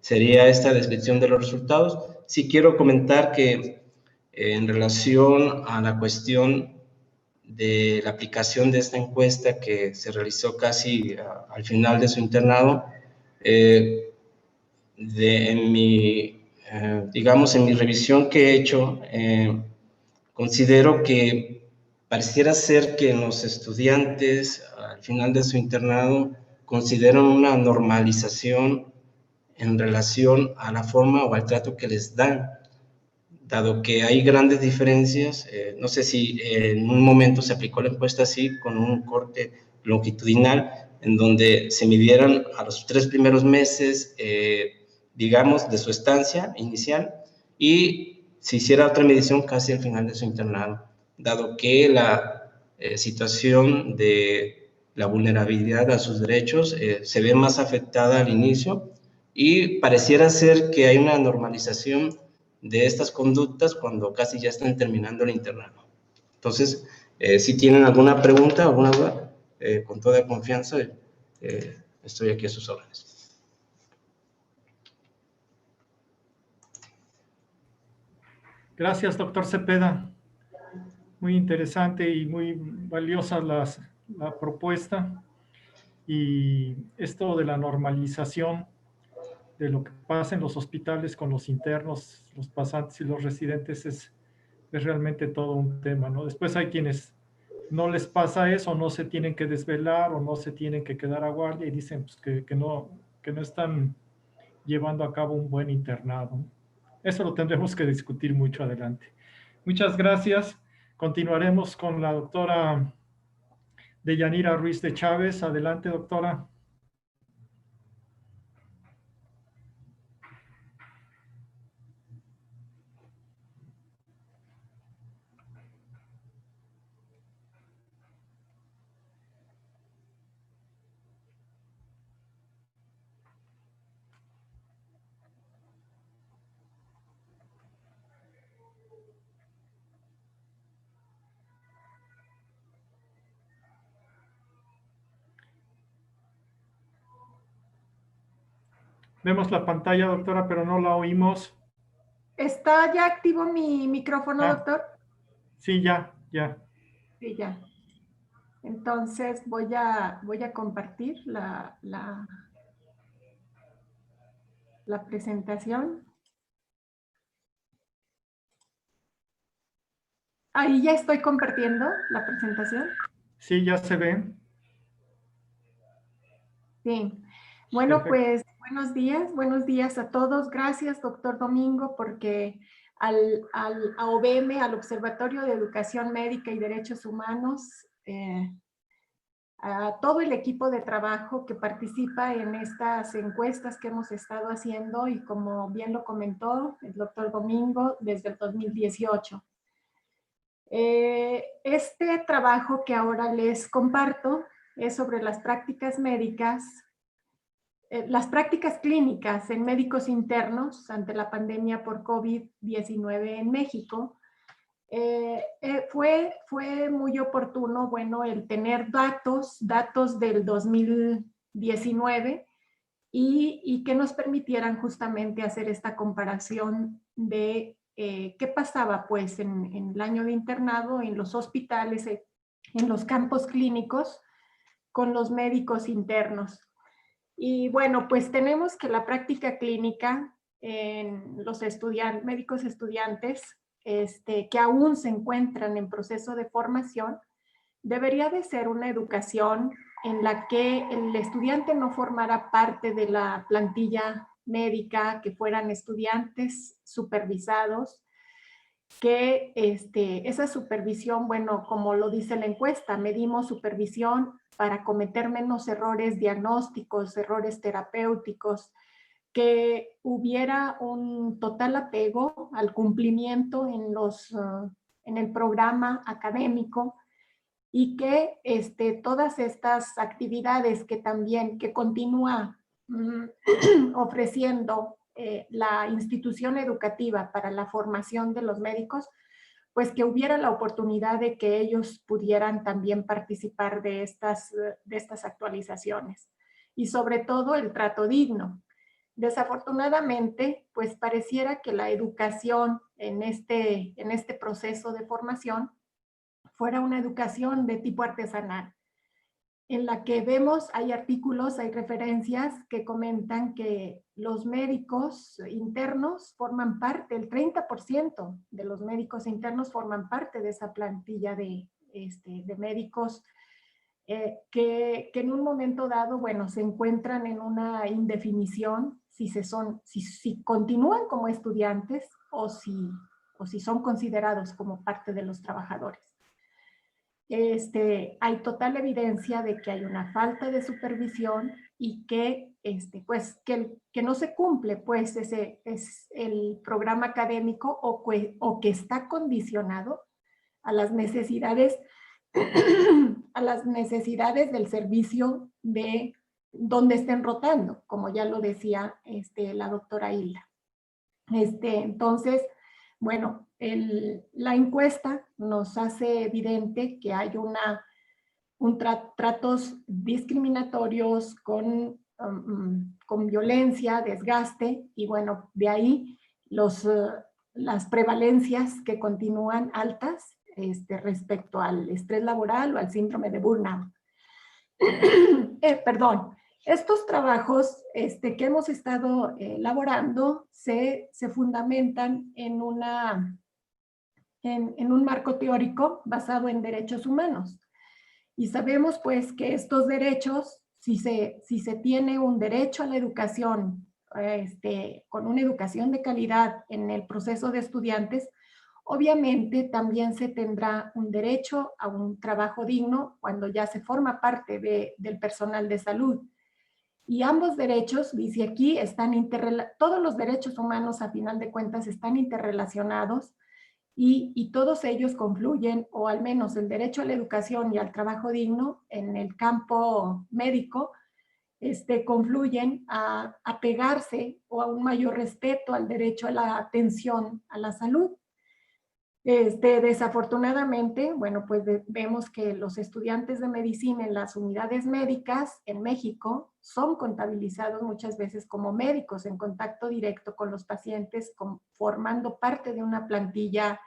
sería esta descripción de los resultados. Sí quiero comentar que en relación a la cuestión de la aplicación de esta encuesta que se realizó casi al final de su internado, digamos, en mi revisión que he hecho, considero que pareciera ser que los estudiantes al final de su internado consideran una normalización en relación a la forma o al trato que les dan, dado que hay grandes diferencias. No sé si en un momento se aplicó la encuesta así, con un corte longitudinal, en donde se midieran a los 3 primeros meses, digamos, de su estancia inicial, y se hiciera otra medición casi al final de su internado, dado que la situación de la vulnerabilidad a sus derechos se ve más afectada al inicio, y pareciera ser que hay una normalización de estas conductas cuando casi ya están terminando el internado. Entonces, si tienen alguna pregunta, alguna duda, con toda confianza, estoy aquí a sus órdenes. Gracias, doctor Cepeda. Muy interesante y muy valiosa la propuesta. Y esto de la normalización de lo que pasa en los hospitales con los internos, los pasantes y los residentes es realmente todo un tema, ¿no? Después hay quienes no les pasa eso, no se tienen que desvelar o no se tienen que quedar a guardia y dicen pues, que no están llevando a cabo un buen internado. Eso lo tendremos que discutir mucho adelante. Muchas gracias. Continuaremos con la doctora Deyanira Ruiz de Chávez. Adelante, doctora. Vemos la pantalla, doctora, pero no la oímos. ¿Está ya activo mi micrófono, doctor? Sí, ya. Sí, ya. Entonces voy a compartir la presentación. Ahí ya estoy compartiendo la presentación. Sí, ya se ve. Sí. Bueno, Perfecto. pues buenos días a todos. Gracias, doctor Domingo, porque al AOBM, al Observatorio de Educación Médica y Derechos Humanos, a todo el equipo de trabajo que participa en estas encuestas que hemos estado haciendo y como bien lo comentó el doctor Domingo, desde el 2018. Este trabajo que ahora les comparto es sobre las prácticas médicas, las prácticas clínicas en médicos internos ante la pandemia por COVID-19 en México. Fue muy oportuno, bueno, el tener datos del 2019 y que nos permitieran justamente hacer esta comparación de qué pasaba pues en el año de internado, en los hospitales, en los campos clínicos con los médicos internos. Y bueno, pues tenemos que la práctica clínica en los médicos estudiantes que aún se encuentran en proceso de formación, debería de ser una educación en la que el estudiante no formara parte de la plantilla médica, que fueran estudiantes supervisados, que esa supervisión, bueno, como lo dice la encuesta, medimos supervisión para cometer menos errores diagnósticos, errores terapéuticos, que hubiera un total apego al cumplimiento en el programa académico y que todas estas actividades que continúa ofreciendo la institución educativa para la formación de los médicos, pues que hubiera la oportunidad de que ellos pudieran también participar de estas actualizaciones. Y sobre todo el trato digno. Desafortunadamente, pues pareciera que la educación en este proceso de formación fuera una educación de tipo artesanal, en la que vemos, hay artículos, hay referencias que comentan que los médicos internos forman parte, el 30% de los médicos internos forman parte de esa plantilla de médicos que en un momento dado, bueno, se encuentran en una indefinición si continúan como estudiantes o si son considerados como parte de los trabajadores. Hay total evidencia de que hay una falta de supervisión y que, que no se cumple pues ese es el programa académico o que está condicionado a las necesidades del servicio de donde estén rotando, como ya lo decía la doctora Hilda. Entonces, bueno, la encuesta nos hace evidente que hay tratos discriminatorios con violencia, desgaste, y bueno, de ahí las prevalencias que continúan altas respecto al estrés laboral o al síndrome de burnout. Perdón. Estos trabajos que hemos estado elaborando se fundamentan en un marco teórico basado en derechos humanos. Y sabemos pues que estos derechos, si se tiene un derecho a la educación, con una educación de calidad en el proceso de estudiantes, obviamente también se tendrá un derecho a un trabajo digno cuando ya se forma parte del personal de salud. Y ambos derechos, dice aquí, todos los derechos humanos a final de cuentas están interrelacionados y todos ellos confluyen, o al menos el derecho a la educación y al trabajo digno en el campo médico, confluyen a pegarse o a un mayor respeto al derecho a la atención a la salud. Desafortunadamente, bueno, pues vemos que los estudiantes de medicina en las unidades médicas en México son contabilizados muchas veces como médicos en contacto directo con los pacientes, formando parte de una plantilla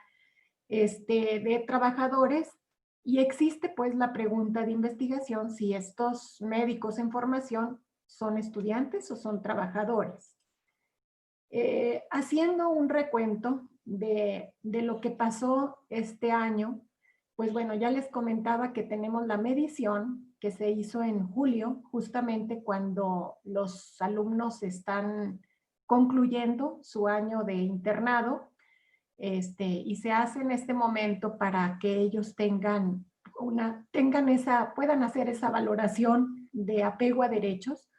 de trabajadores, y existe pues la pregunta de investigación si estos médicos en formación son estudiantes o son trabajadores. Haciendo un recuento de lo que pasó este año, pues bueno, ya les comentaba que tenemos la medición que se hizo en julio, justamente cuando los alumnos están concluyendo su año de internado, y se hace en este momento para que ellos tengan puedan hacer esa valoración de apego a derechos.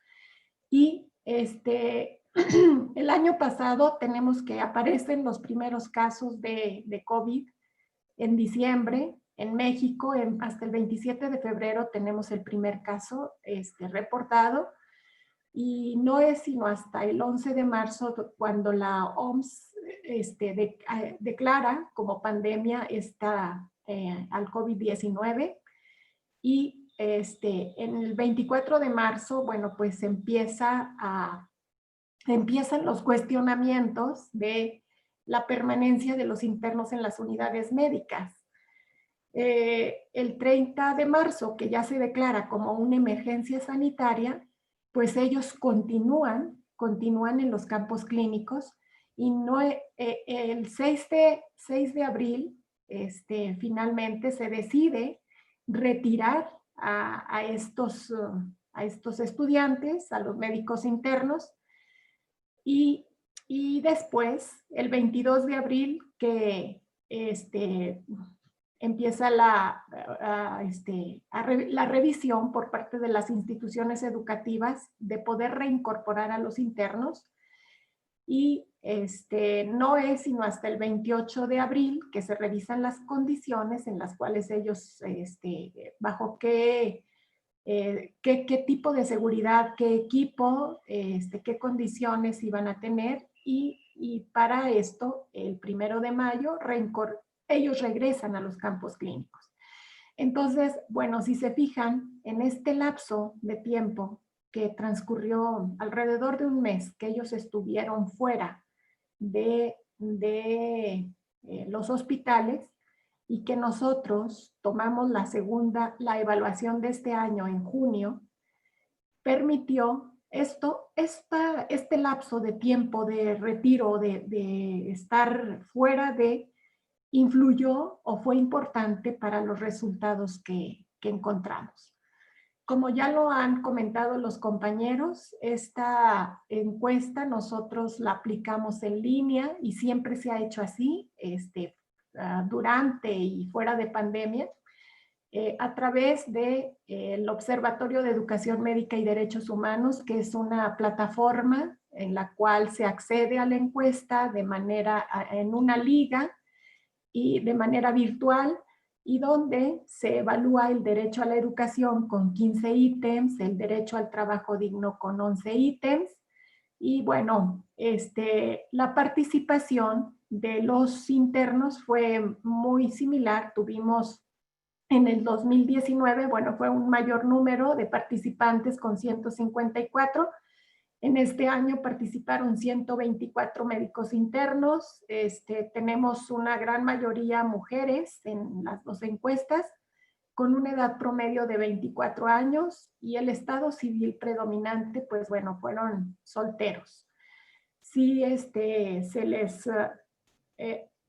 Y el año pasado tenemos que aparecen los primeros casos de COVID en diciembre. En México, hasta el 27 de febrero tenemos el primer caso reportado, y no es sino hasta el 11 de marzo cuando la OMS declara como pandemia al COVID-19, y en el 24 de marzo, bueno, pues empiezan los cuestionamientos de la permanencia de los internos en las unidades médicas. El 30 de marzo, que ya se declara como una emergencia sanitaria, pues ellos continúan en los campos clínicos, y no, el 6 de abril finalmente se decide retirar a estos estudiantes, a los médicos internos, y después, el 22 de abril, que empieza la revisión por parte de las instituciones educativas de poder reincorporar a los internos, y no es sino hasta el 28 de abril que se revisan las condiciones en las cuales ellos, bajo qué tipo de seguridad, qué equipo, qué condiciones iban a tener, y para esto, el 1 de mayo, ellos regresan a los campos clínicos. Entonces, bueno, si se fijan, en este lapso de tiempo que transcurrió alrededor de un mes que ellos estuvieron fuera de los hospitales, y que nosotros tomamos la evaluación de este año en junio, permitió este lapso de tiempo de retiro, de estar fuera influyó o fue importante para los resultados que encontramos. Como ya lo han comentado los compañeros, esta encuesta nosotros la aplicamos en línea y siempre se ha hecho así, durante y fuera de pandemia, a través del Observatorio de Educación Médica y Derechos Humanos, que es una plataforma en la cual se accede a la encuesta en una liga y de manera virtual, y donde se evalúa el derecho a la educación con 15 ítems, el derecho al trabajo digno con 11 ítems, y bueno, la participación de los internos fue muy similar. Tuvimos en el 2019, bueno, fue un mayor número de participantes con 154. En este año participaron 124 médicos internos. Tenemos una gran mayoría mujeres en las dos encuestas, con una edad promedio de 24 años, y el estado civil predominante, pues bueno, fueron solteros. Sí,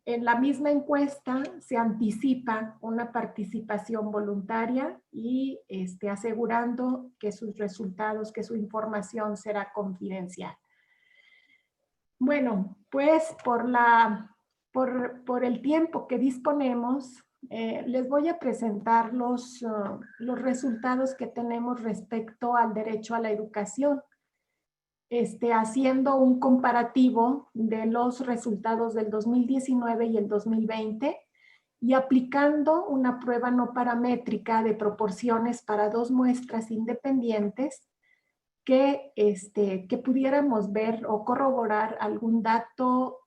en la misma encuesta se anticipa una participación voluntaria, y asegurando que sus resultados, que su información será confidencial. Bueno, pues por el tiempo que disponemos, les voy a presentar los resultados que tenemos respecto al derecho a la educación, haciendo un comparativo de los resultados del 2019 y el 2020, y aplicando una prueba no paramétrica de proporciones para dos muestras independientes que pudiéramos ver o corroborar algún dato,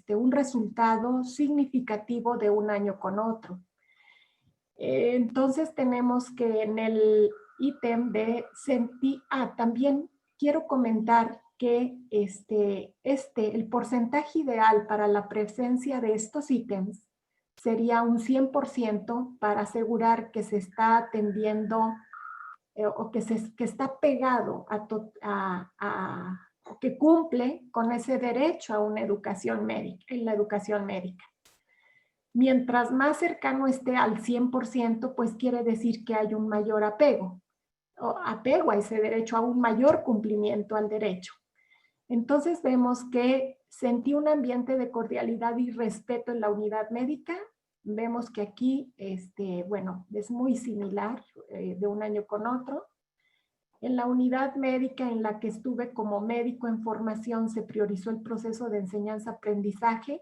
un resultado significativo de un año con otro. Entonces tenemos que en el ítem de también quiero comentar que el porcentaje ideal para la presencia de estos ítems sería un 100% para asegurar que se está atendiendo o que está pegado o que cumple con ese derecho a una educación médica, en la educación médica. Mientras más cercano esté al 100%, pues quiere decir que hay un mayor apego a ese derecho, a un mayor cumplimiento al derecho. Entonces vemos que sentí un ambiente de cordialidad y respeto en la unidad médica, vemos que aquí, bueno, es muy similar de un año con otro. En la unidad médica en la que estuve como médico en formación se priorizó el proceso de enseñanza-aprendizaje.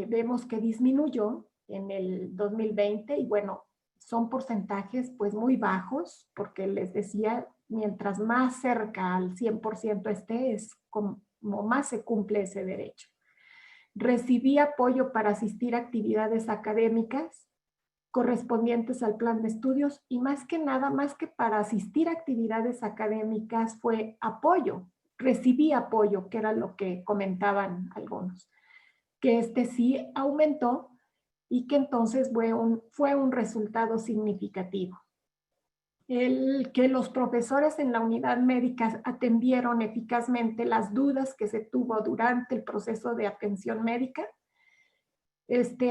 Vemos que disminuyó en el 2020 y bueno, son porcentajes pues muy bajos porque les decía, mientras más cerca al 100% esté, es como más se cumple ese derecho. Recibí apoyo para asistir a actividades académicas correspondientes al plan de estudios y más que nada, más que para asistir a actividades académicas fue apoyo. Recibí apoyo, que era lo que comentaban algunos, que sí aumentó y que entonces fue un resultado significativo. El que los profesores en la unidad médica atendieron eficazmente las dudas que se tuvo durante el proceso de atención médica.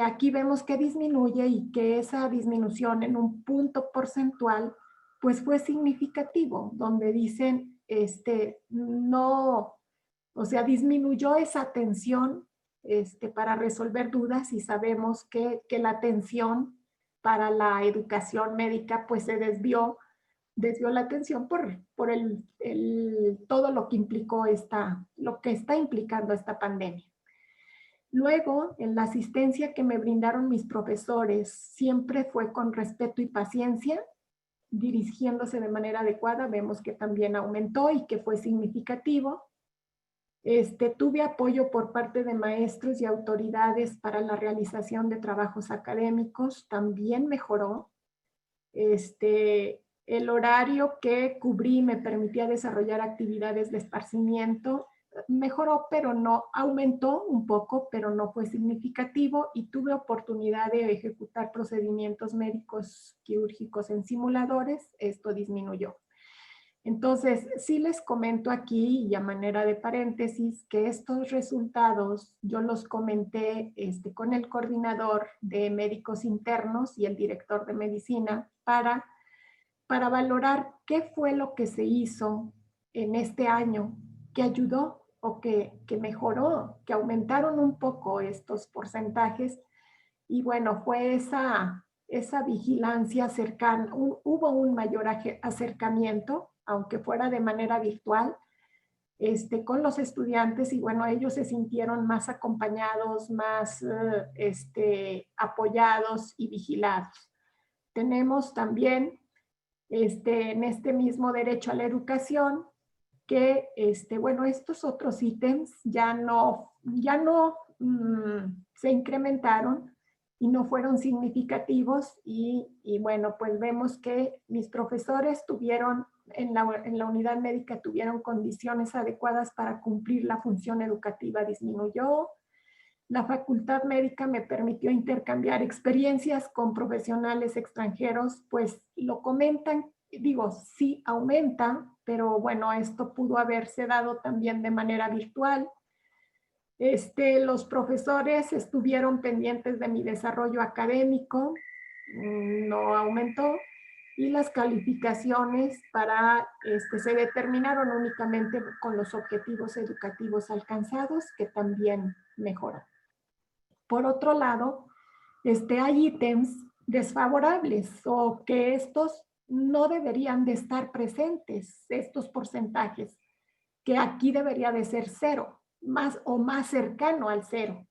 Aquí vemos que disminuye y que esa disminución en un punto porcentual pues fue significativo, donde dicen no, o sea, disminuyó esa atención para resolver dudas y sabemos que la atención para la educación médica pues se desvió la atención por todo lo que implicó lo que está implicando esta pandemia. Luego, en la asistencia que me brindaron mis profesores, siempre fue con respeto y paciencia, dirigiéndose de manera adecuada, vemos que también aumentó y que fue significativo. Tuve apoyo por parte de maestros y autoridades para la realización de trabajos académicos, también mejoró. El horario que cubrí me permitía desarrollar actividades de esparcimiento, mejoró, pero no aumentó un poco, pero no fue significativo y tuve oportunidad de ejecutar procedimientos médicos quirúrgicos en simuladores, esto disminuyó. Entonces, sí les comento aquí y a manera de paréntesis que estos resultados yo los comenté con el coordinador de médicos internos y el director de medicina para valorar qué fue lo que se hizo en este año que ayudó o que mejoró, que aumentaron un poco estos porcentajes. Y bueno, fue esa vigilancia cercana, hubo un mayor acercamiento, aunque fuera de manera virtual, con los estudiantes y bueno, ellos se sintieron más acompañados, más apoyados y vigilados. Tenemos también en este mismo derecho a la educación que bueno, estos otros ítems ya no se incrementaron y no fueron significativos y bueno, pues vemos que mis profesores tuvieron en la unidad médica tuvieron condiciones adecuadas para cumplir la función educativa, disminuyó. La facultad médica me permitió intercambiar experiencias con profesionales extranjeros, pues lo comentan, digo, sí aumenta, pero bueno, esto pudo haberse dado también de manera virtual. Los profesores estuvieron pendientes de mi desarrollo académico, no aumentó, y las calificaciones se determinaron únicamente con los objetivos educativos alcanzados, que también mejoran. Por otro lado, hay ítems desfavorables o que estos no deberían de estar presentes, estos porcentajes, que aquí debería de ser cero, más cercano al cero,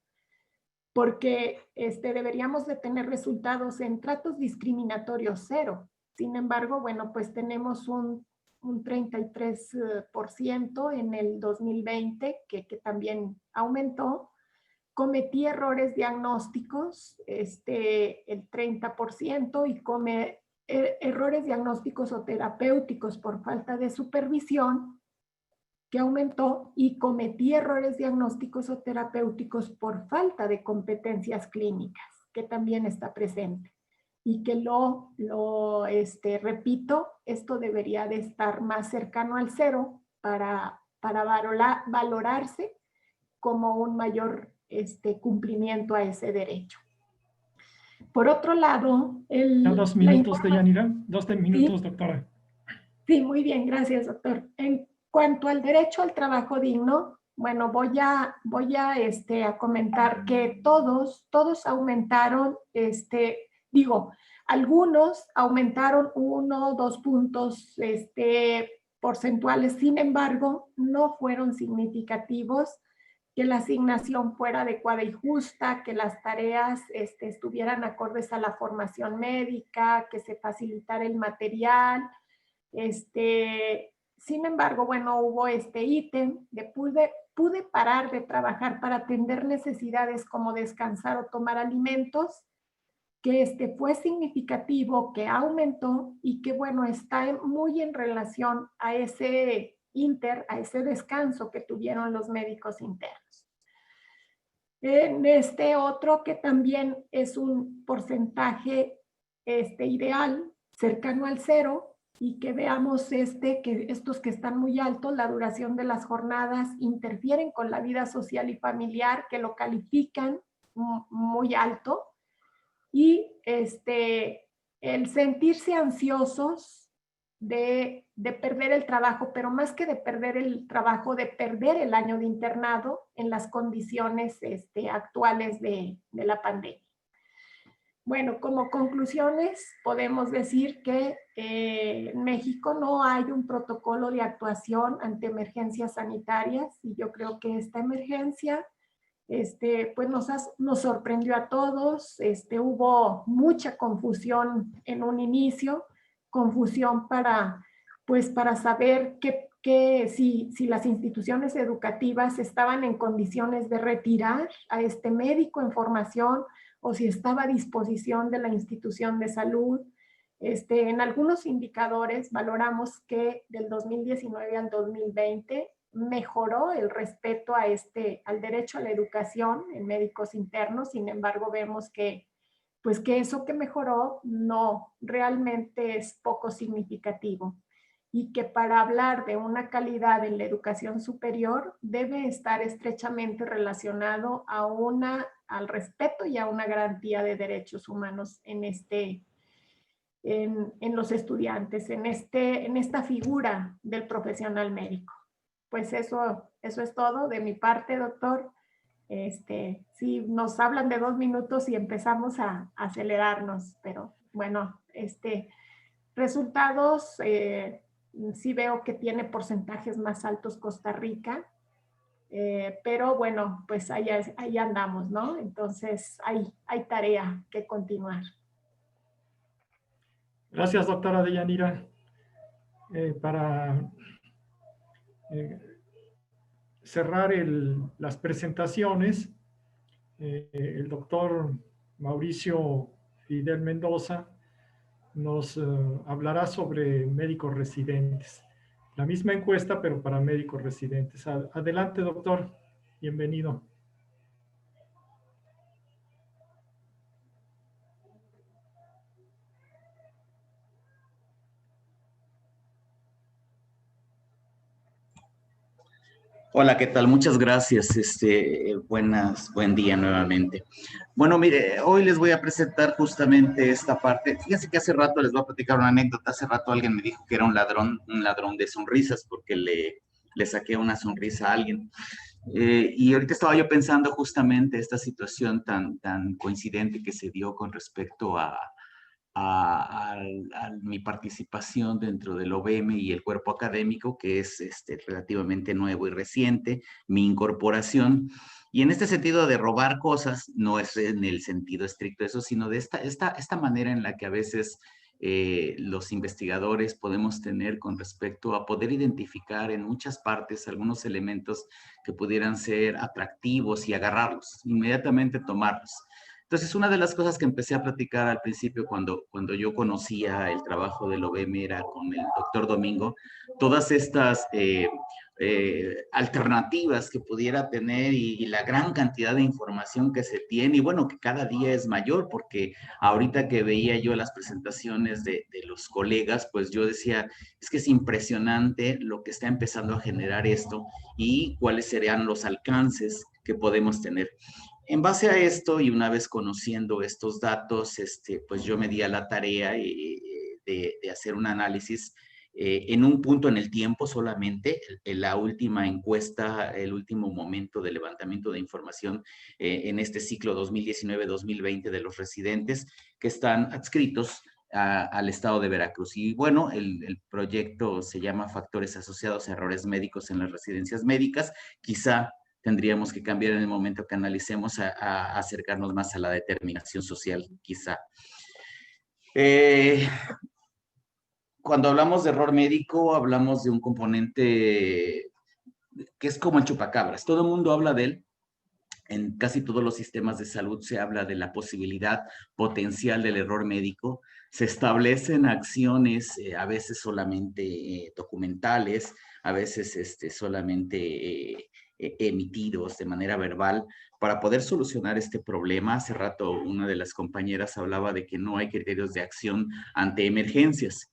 porque deberíamos de tener resultados en tratos discriminatorios cero. Sin embargo, bueno, pues tenemos un 33% en el 2020 que también aumentó. Cometí errores diagnósticos, el 30%, y errores diagnósticos o terapéuticos por falta de supervisión, que aumentó, y cometí errores diagnósticos o terapéuticos por falta de competencias clínicas, que también está presente. Y que repito, esto debería de estar más cercano al cero para valorarse como un mayor cumplimiento a ese derecho. Por otro lado, ya 2 minutos, Deyanira. 2 minutos, ¿sí? Doctora. Sí, muy bien, gracias, doctor. En cuanto al derecho al trabajo digno, bueno, voy a comentar que todos aumentaron, algunos aumentaron 1 o 2 puntos porcentuales, sin embargo, no fueron significativos, que la asignación fuera adecuada y justa, que las tareas estuvieran acordes a la formación médica, que se facilitara el material. Sin embargo, bueno, hubo este ítem de pude parar de trabajar para atender necesidades como descansar o tomar alimentos, que fue significativo, que aumentó y que, bueno, está muy en relación a ese a ese descanso que tuvieron los médicos internos. En este otro, que también es un porcentaje ideal, cercano al 0, y que veamos que estos que están muy altos, la duración de las jornadas interfieren con la vida social y familiar, que lo califican muy alto, y el sentirse ansiosos de perder el trabajo, pero más que de perder el trabajo, de perder el año de internado en las condiciones actuales de la pandemia. Bueno, como conclusiones, podemos decir que en México no hay un protocolo de actuación ante emergencias sanitarias, y yo creo que esta emergencia pues nos sorprendió a todos. Hubo mucha confusión en un inicio, confusión para saber si las instituciones educativas estaban en condiciones de retirar a este médico en formación o si estaba a disposición de la institución de salud. En algunos indicadores valoramos que del 2019 al 2020 mejoró el respeto al derecho a la educación en médicos internos. Sin embargo, vemos que eso que mejoró no realmente es poco significativo, y que para hablar de una calidad en la educación superior debe estar estrechamente relacionado al respeto y a una garantía de derechos humanos en los estudiantes, en esta figura del profesional médico. Pues eso es todo de mi parte, doctor. Si nos hablan de 2 minutos y empezamos a acelerarnos, pero bueno, resultados, sí veo que tiene porcentajes más altos Costa Rica, pero bueno, pues ahí andamos, ¿no? Entonces hay tarea que continuar. Gracias, doctora Deyanira. Para cerrar las presentaciones, el doctor Mauricio Fidel Mendoza nos hablará sobre médicos residentes. La misma encuesta, pero para médicos residentes. Adelante, doctor. Bienvenido. Hola, ¿qué tal? Muchas gracias. Buen día nuevamente. Bueno, mire, hoy les voy a presentar justamente esta parte. Fíjense que hace rato les voy a platicar una anécdota. Hace rato alguien me dijo que era un ladrón de sonrisas porque le saqué una sonrisa a alguien. Y ahorita estaba yo pensando justamente esta situación tan coincidente que se dio con respecto a mi participación dentro del OBM y el cuerpo académico, que es relativamente nuevo y reciente, mi incorporación. Y en este sentido de robar cosas, no es en el sentido estricto de eso, sino de esta manera en la que a veces los investigadores podemos tener con respecto a poder identificar en muchas partes algunos elementos que pudieran ser atractivos y agarrarlos, inmediatamente tomarlos. Entonces, una de las cosas que empecé a platicar al principio cuando yo conocía el trabajo del OBM era con el doctor Domingo, todas estas alternativas que pudiera tener y la gran cantidad de información que se tiene, y bueno, que cada día es mayor, porque ahorita que veía yo las presentaciones de los colegas, pues yo decía, es que es impresionante lo que está empezando a generar esto y cuáles serían los alcances que podemos tener. En base a esto, y una vez conociendo estos datos, pues yo me di a la tarea de hacer un análisis en un punto en el tiempo solamente, en la última encuesta, el último momento de levantamiento de información en este ciclo 2019-2020 de los residentes que están adscritos al estado de Veracruz. Y bueno, el proyecto se llama Factores asociados a errores médicos en las residencias médicas. Quizá tendríamos que cambiar en el momento que analicemos a acercarnos más a la determinación social, quizá. Cuando hablamos de error médico, hablamos de un componente que es como el chupacabras. Todo el mundo habla de él. En casi todos los sistemas de salud se habla de la posibilidad potencial del error médico. Se establecen acciones, a veces solamente documentales, a veces solamente emitidos de manera verbal, para poder solucionar este problema. Hace rato una de las compañeras hablaba de que no hay criterios de acción ante emergencias.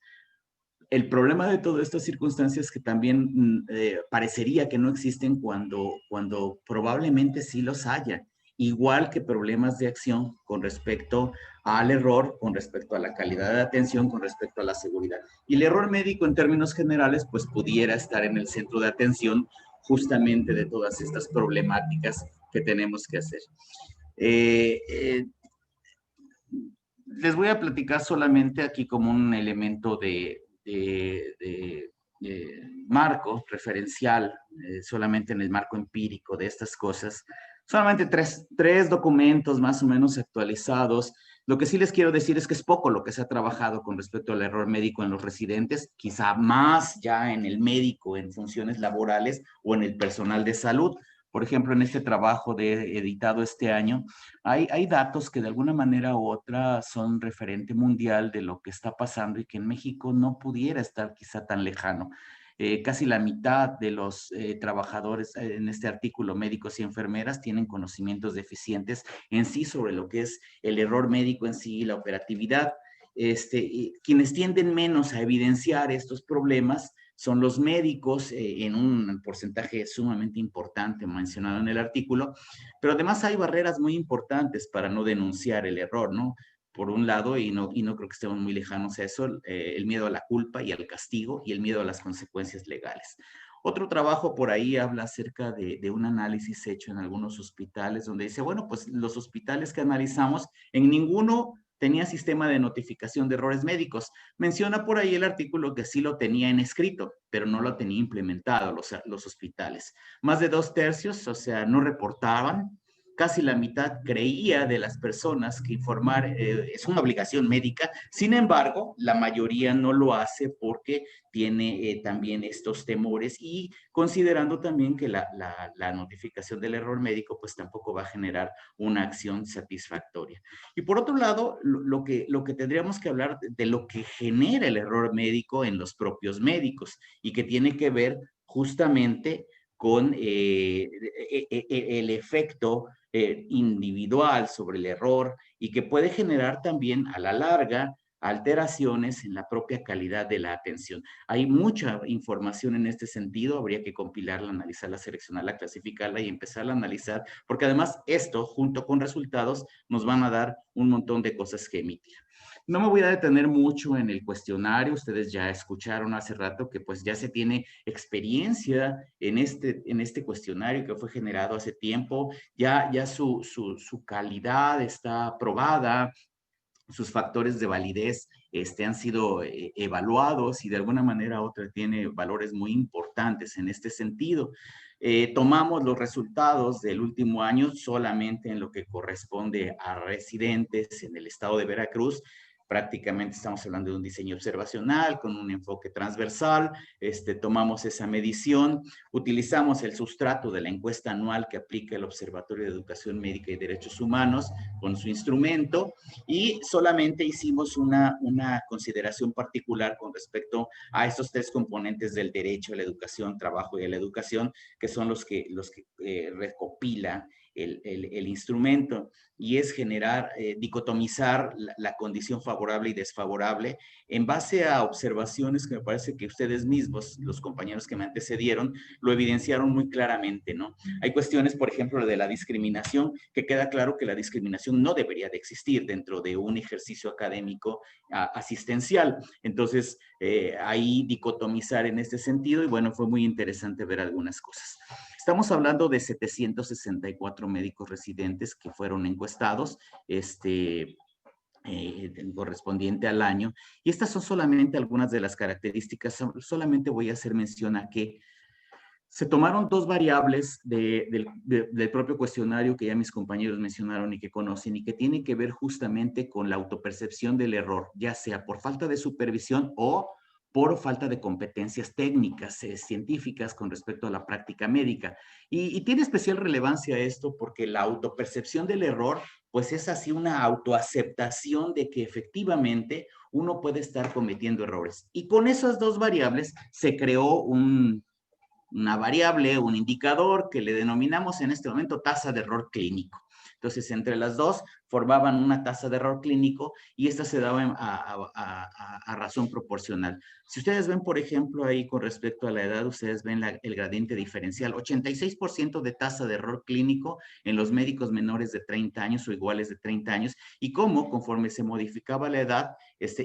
El problema de todas estas circunstancias que también parecería que no existen cuando probablemente sí los haya, igual que problemas de acción con respecto al error, con respecto a la calidad de atención, con respecto a la seguridad. Y el error médico en términos generales, pues pudiera estar en el centro de atención justamente de todas estas problemáticas que tenemos que hacer. Les voy a platicar solamente aquí como un elemento de marco referencial, solamente en el marco empírico de estas cosas, solamente tres documentos más o menos actualizados. Lo que sí les quiero decir es que es poco lo que se ha trabajado con respecto al error médico en los residentes, quizá más ya en el médico, en funciones laborales o en el personal de salud. Por ejemplo, en este trabajo editado este año, hay datos que de alguna manera u otra son referente mundial de lo que está pasando y que en México no pudiera estar quizá tan lejano. Casi la mitad de los trabajadores en este artículo, médicos y enfermeras, tienen conocimientos deficientes en sí sobre lo que es el error médico en sí y la operatividad. Quienes tienden menos a evidenciar estos problemas son los médicos, en un porcentaje sumamente importante mencionado en el artículo, pero además hay barreras muy importantes para no denunciar el error, ¿no? Por un lado, y no creo que estemos muy lejanos a eso, el miedo a la culpa y al castigo y el miedo a las consecuencias legales. Otro trabajo por ahí habla acerca de un análisis hecho en algunos hospitales donde dice, bueno, pues los hospitales que analizamos, en ninguno tenía sistema de notificación de errores médicos. Menciona por ahí el artículo que sí lo tenía en escrito, pero no lo tenía implementado los hospitales. Más de 2/3, o sea, no reportaban. Casi la mitad creía de las personas que informar es una obligación médica. Sin embargo, la mayoría no lo hace porque tiene también estos temores y considerando también que la notificación del error médico pues tampoco va a generar una acción satisfactoria. Y por otro lado, lo que tendríamos que hablar de lo que genera el error médico en los propios médicos y que tiene que ver justamente con el efecto individual sobre el error y que puede generar también a la larga alteraciones en la propia calidad de la atención. Hay mucha información en este sentido, habría que compilarla, analizarla, seleccionarla, clasificarla y empezarla a analizar, porque además esto, junto con resultados, nos van a dar un montón de cosas que emitir. No me voy a detener mucho en el cuestionario, ustedes ya escucharon hace rato que pues ya se tiene experiencia en este cuestionario que fue generado hace tiempo, ya su calidad está probada, sus factores de validez han sido evaluados y de alguna manera u otra tiene valores muy importantes en este sentido. Tomamos los resultados del último año solamente en lo que corresponde a residentes en el estado de Veracruz. Prácticamente estamos hablando de un diseño observacional con un enfoque transversal. Tomamos esa medición, utilizamos el sustrato de la encuesta anual que aplica el Observatorio de Educación Médica y Derechos Humanos con su instrumento y solamente hicimos una consideración particular con respecto a estos tres componentes del derecho a la educación, trabajo y a la educación, que son los que recopila el instrumento, y es generar, dicotomizar la condición favorable y desfavorable en base a observaciones que me parece que ustedes mismos, los compañeros que me antecedieron, lo evidenciaron muy claramente, ¿no? Hay cuestiones, por ejemplo, de la discriminación, que queda claro que la discriminación no debería de existir dentro de un ejercicio académico asistencial. Entonces, ahí dicotomizar en este sentido, y bueno, fue muy interesante ver algunas cosas. Estamos hablando de 764 médicos residentes que fueron encuestados, correspondiente al año, y estas son solamente algunas de las características. Solamente voy a hacer mención a que se tomaron dos variables del propio cuestionario que ya mis compañeros mencionaron y que conocen, y que tienen que ver justamente con la autopercepción del error, ya sea por falta de supervisión o por falta de competencias técnicas, científicas con respecto a la práctica médica. Y tiene especial relevancia esto porque la autopercepción del error, pues es así una autoaceptación de que efectivamente uno puede estar cometiendo errores. Y con esas dos variables se creó una variable, un indicador que le denominamos en este momento tasa de error clínico. Entonces, entre las dos formaban una tasa de error clínico y esta se daba a razón proporcional. Si ustedes ven, por ejemplo, ahí con respecto a la edad, ustedes ven el gradiente diferencial, 86% de tasa de error clínico en los médicos menores de 30 años o iguales de 30 años, y cómo conforme se modificaba la edad,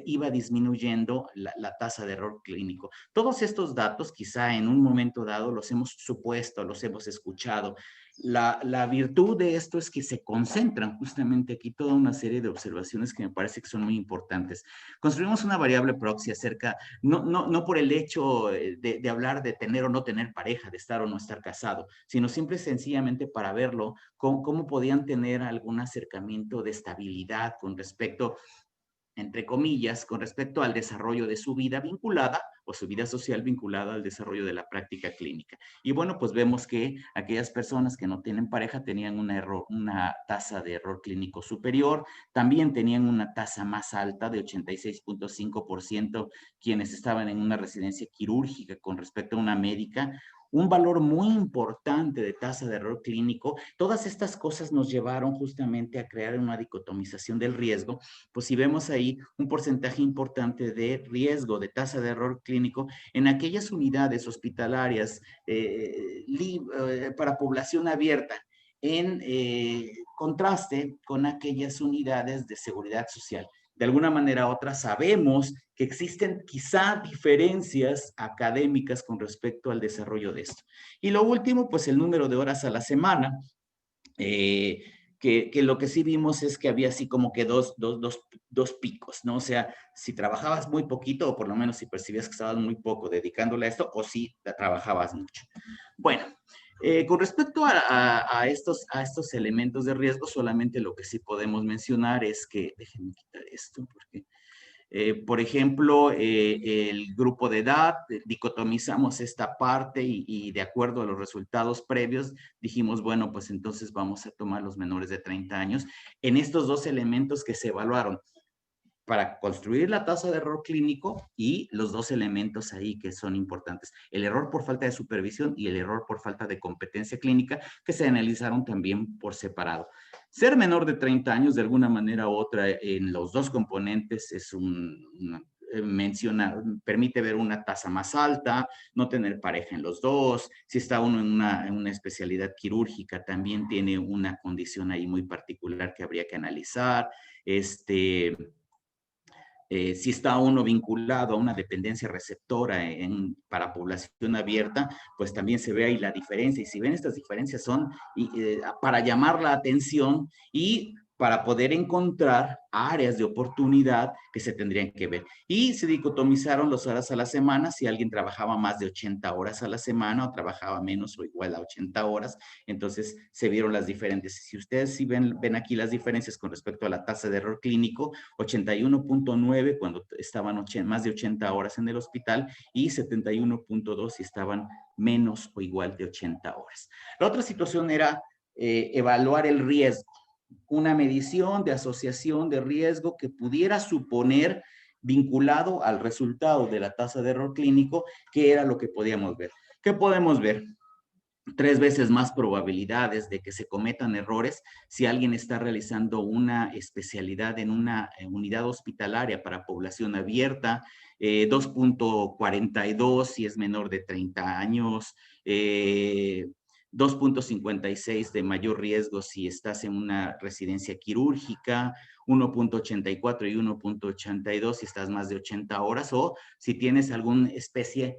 iba disminuyendo la tasa de error clínico. Todos estos datos, quizá en un momento dado, los hemos supuesto, los hemos escuchado. La virtud de esto es que se concentran justamente aquí toda una serie de observaciones que me parece que son muy importantes. Construimos una variable proxy acerca, no por el hecho de hablar de tener o no tener pareja, de estar o no estar casado, sino simple y sencillamente para verlo, cómo podían tener algún acercamiento de estabilidad con respecto, entre comillas, con respecto al desarrollo de su vida vinculada o su vida social vinculada al desarrollo de la práctica clínica. Y bueno, pues vemos que aquellas personas que no tienen pareja tenían una tasa de error clínico superior, también tenían una tasa más alta de 86.5% quienes estaban en una residencia quirúrgica con respecto a una médica, un valor muy importante de tasa de error clínico. Todas estas cosas nos llevaron justamente a crear una dicotomización del riesgo. Pues si vemos ahí un porcentaje importante de riesgo de tasa de error clínico en aquellas unidades hospitalarias para población abierta, en contraste con aquellas unidades de seguridad social. De alguna manera u otra sabemos que existen quizá diferencias académicas con respecto al desarrollo de esto. Y lo último, pues el número de horas a la semana, que lo que sí vimos es que había así como que dos picos, ¿no? O sea, si trabajabas muy poquito, o por lo menos si percibías que estabas muy poco dedicándole a esto, o si trabajabas mucho. Bueno, con respecto a estos elementos de riesgo, solamente lo que sí podemos mencionar es que, déjenme quitar esto porque, por ejemplo, el grupo de edad, dicotomizamos esta parte y de acuerdo a los resultados previos, dijimos, bueno, pues entonces vamos a tomar los menores de 30 años en estos dos elementos que se evaluaron para construir la tasa de error clínico y los dos elementos ahí que son importantes. El error por falta de supervisión y el error por falta de competencia clínica, que se analizaron también por separado. Ser menor de 30 años, de alguna manera u otra, en los dos componentes es permite ver una tasa más alta, no tener pareja en los dos. Si está uno en una especialidad quirúrgica, también tiene una condición ahí muy particular que habría que analizar. Si está uno vinculado a una dependencia receptora para población abierta, pues también se ve ahí la diferencia. Y si ven, estas diferencias son para llamar la atención y para poder encontrar áreas de oportunidad que se tendrían que ver. Y se dicotomizaron las horas a la semana, si alguien trabajaba más de 80 horas a la semana o trabajaba menos o igual a 80 horas, entonces se vieron las diferencias. Si ustedes sí ven aquí las diferencias con respecto a la tasa de error clínico, 81.9 cuando estaban más de 80 horas en el hospital y 71.2 si estaban menos o igual de 80 horas. La otra situación era evaluar el riesgo, una medición de asociación de riesgo que pudiera suponer vinculado al resultado de la tasa de error clínico, que era lo que podíamos ver. ¿Qué podemos ver? 3 veces más probabilidades de que se cometan errores si alguien está realizando una especialidad en una unidad hospitalaria para población abierta, 2.42 si es menor de 30 años, 2.56 de mayor riesgo si estás en una residencia quirúrgica, 1.84 y 1.82 si estás más de 80 horas o si tienes alguna especie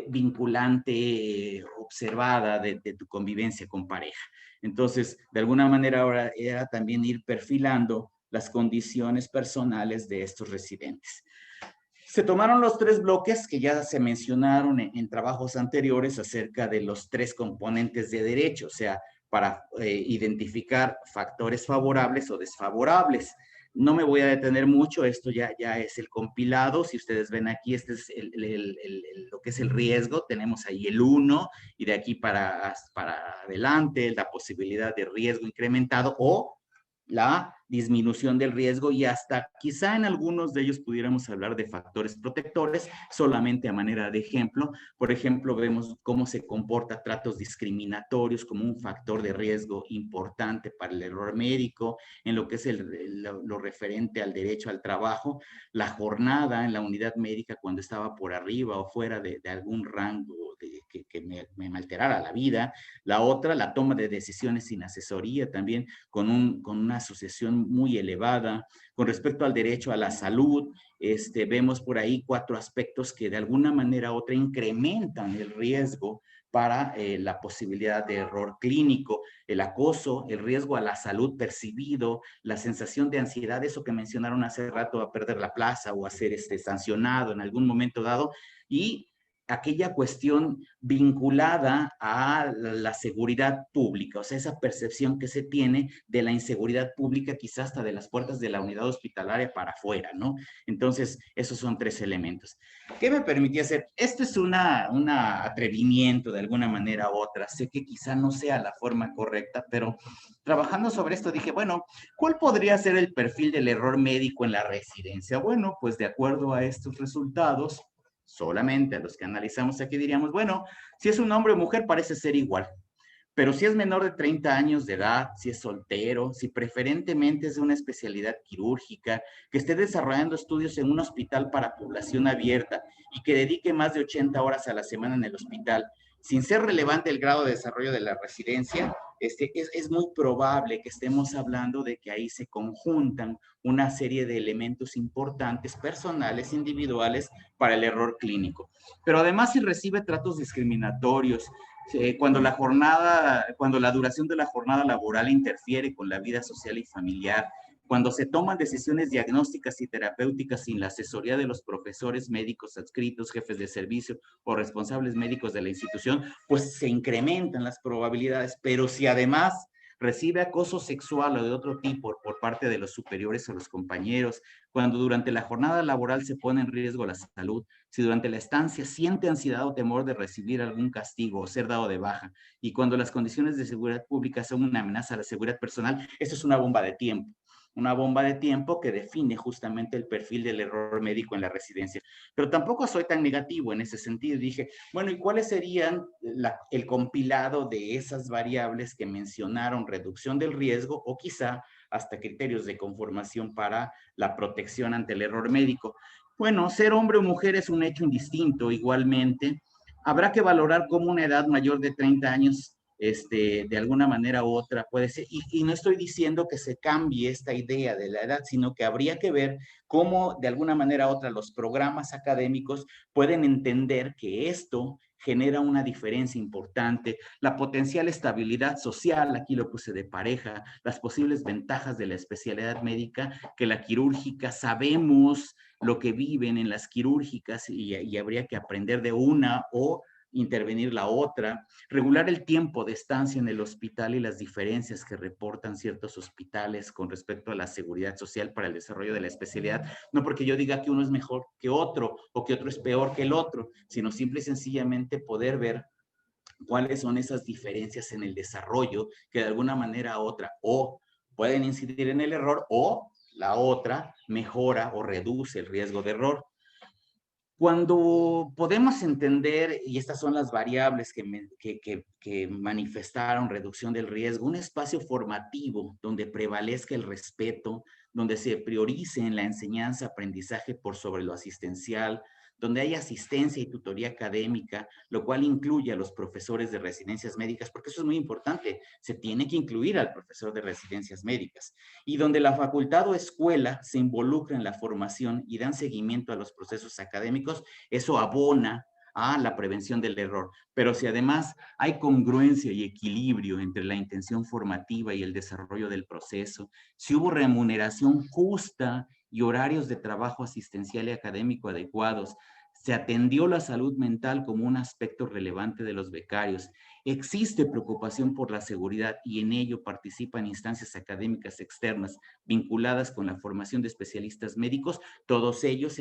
vinculante observada de tu convivencia con pareja. Entonces, de alguna manera ahora era también ir perfilando las condiciones personales de estos residentes. Se tomaron los 3 bloques que ya se mencionaron en trabajos anteriores acerca de los 3 componentes de derecho, o sea, para identificar factores favorables o desfavorables. No me voy a detener mucho, esto ya es el compilado. Si ustedes ven aquí, este es lo que es el riesgo. Tenemos ahí el 1 y de aquí para adelante la posibilidad de riesgo incrementado o la disminución del riesgo y hasta quizá en algunos de ellos pudiéramos hablar de factores protectores, solamente a manera de ejemplo. Por ejemplo, vemos cómo se comporta tratos discriminatorios como un factor de riesgo importante para el error médico, en lo que es lo referente al derecho al trabajo, la jornada en la unidad médica cuando estaba por arriba o fuera de algún rango que me alterara la vida. La otra, la toma de decisiones sin asesoría, también con una asociación muy elevada. Con respecto al derecho a la salud, vemos por ahí 4 aspectos que de alguna manera u otra incrementan el riesgo para la posibilidad de error clínico, el acoso, el riesgo a la salud percibido, la sensación de ansiedad, eso que mencionaron hace rato, a perder la plaza o a ser sancionado en algún momento dado, y aquella cuestión vinculada a la seguridad pública, o sea, esa percepción que se tiene de la inseguridad pública, quizás hasta de las puertas de la unidad hospitalaria para afuera, ¿no? Entonces, esos son 3 elementos. ¿Qué me permitía hacer? Esto es un atrevimiento de alguna manera u otra. Sé que quizá no sea la forma correcta, pero trabajando sobre esto dije, bueno, ¿cuál podría ser el perfil del error médico en la residencia? Bueno, pues de acuerdo a estos resultados, solamente a los que analizamos aquí diríamos, bueno, si es un hombre o mujer parece ser igual, pero si es menor de 30 años de edad, si es soltero, si preferentemente es de una especialidad quirúrgica, que esté desarrollando estudios en un hospital para población abierta y que dedique más de 80 horas a la semana en el hospital, sin ser relevante el grado de desarrollo de la residencia, es muy probable que estemos hablando de que ahí se conjuntan una serie de elementos importantes, personales, individuales, para el error clínico. Pero además si recibe tratos discriminatorios, cuando la duración de la jornada laboral interfiere con la vida social y familiar, cuando se toman decisiones diagnósticas y terapéuticas sin la asesoría de los profesores médicos adscritos, jefes de servicio o responsables médicos de la institución, pues se incrementan las probabilidades. Pero si además recibe acoso sexual o de otro tipo por parte de los superiores o los compañeros, cuando durante la jornada laboral se pone en riesgo la salud, si durante la estancia siente ansiedad o temor de recibir algún castigo o ser dado de baja, y cuando las condiciones de seguridad pública son una amenaza a la seguridad personal, eso es una bomba de tiempo. Una bomba de tiempo que define justamente el perfil del error médico en la residencia. Pero tampoco soy tan negativo en ese sentido. Dije, bueno, ¿y cuáles serían el compilado de esas variables que mencionaron? Reducción del riesgo o quizá hasta criterios de conformación para la protección ante el error médico. Bueno, ser hombre o mujer es un hecho indistinto igualmente. Habrá que valorar cómo una edad mayor de 30 años de alguna manera u otra puede ser, y no estoy diciendo que se cambie esta idea de la edad, sino que habría que ver cómo de alguna manera u otra los programas académicos pueden entender que esto genera una diferencia importante, la potencial estabilidad social, aquí lo puse de pareja, las posibles ventajas de la especialidad médica, que la quirúrgica sabemos lo que viven en las quirúrgicas y habría que aprender de una o intervenir la otra, regular el tiempo de estancia en el hospital y las diferencias que reportan ciertos hospitales con respecto a la seguridad social para el desarrollo de la especialidad, no porque yo diga que uno es mejor que otro o que otro es peor que el otro, sino simple y sencillamente poder ver cuáles son esas diferencias en el desarrollo que de alguna manera u otra o pueden incidir en el error o la otra mejora o reduce el riesgo de error. Cuando podemos entender, y estas son las variables que manifestaron reducción del riesgo, un espacio formativo donde prevalezca el respeto, donde se priorice en la enseñanza, aprendizaje por sobre lo asistencial, donde hay asistencia y tutoría académica, lo cual incluye a los profesores de residencias médicas, porque eso es muy importante, se tiene que incluir al profesor de residencias médicas, y donde la facultad o escuela se involucra en la formación y dan seguimiento a los procesos académicos, eso abona a la prevención del error. Pero si además hay congruencia y equilibrio entre la intención formativa y el desarrollo del proceso, si hubo remuneración justa y horarios de trabajo asistencial y académico adecuados, se atendió la salud mental como un aspecto relevante de los becarios, existe preocupación por la seguridad y en ello participan instancias académicas externas vinculadas con la formación de especialistas médicos, todos ellos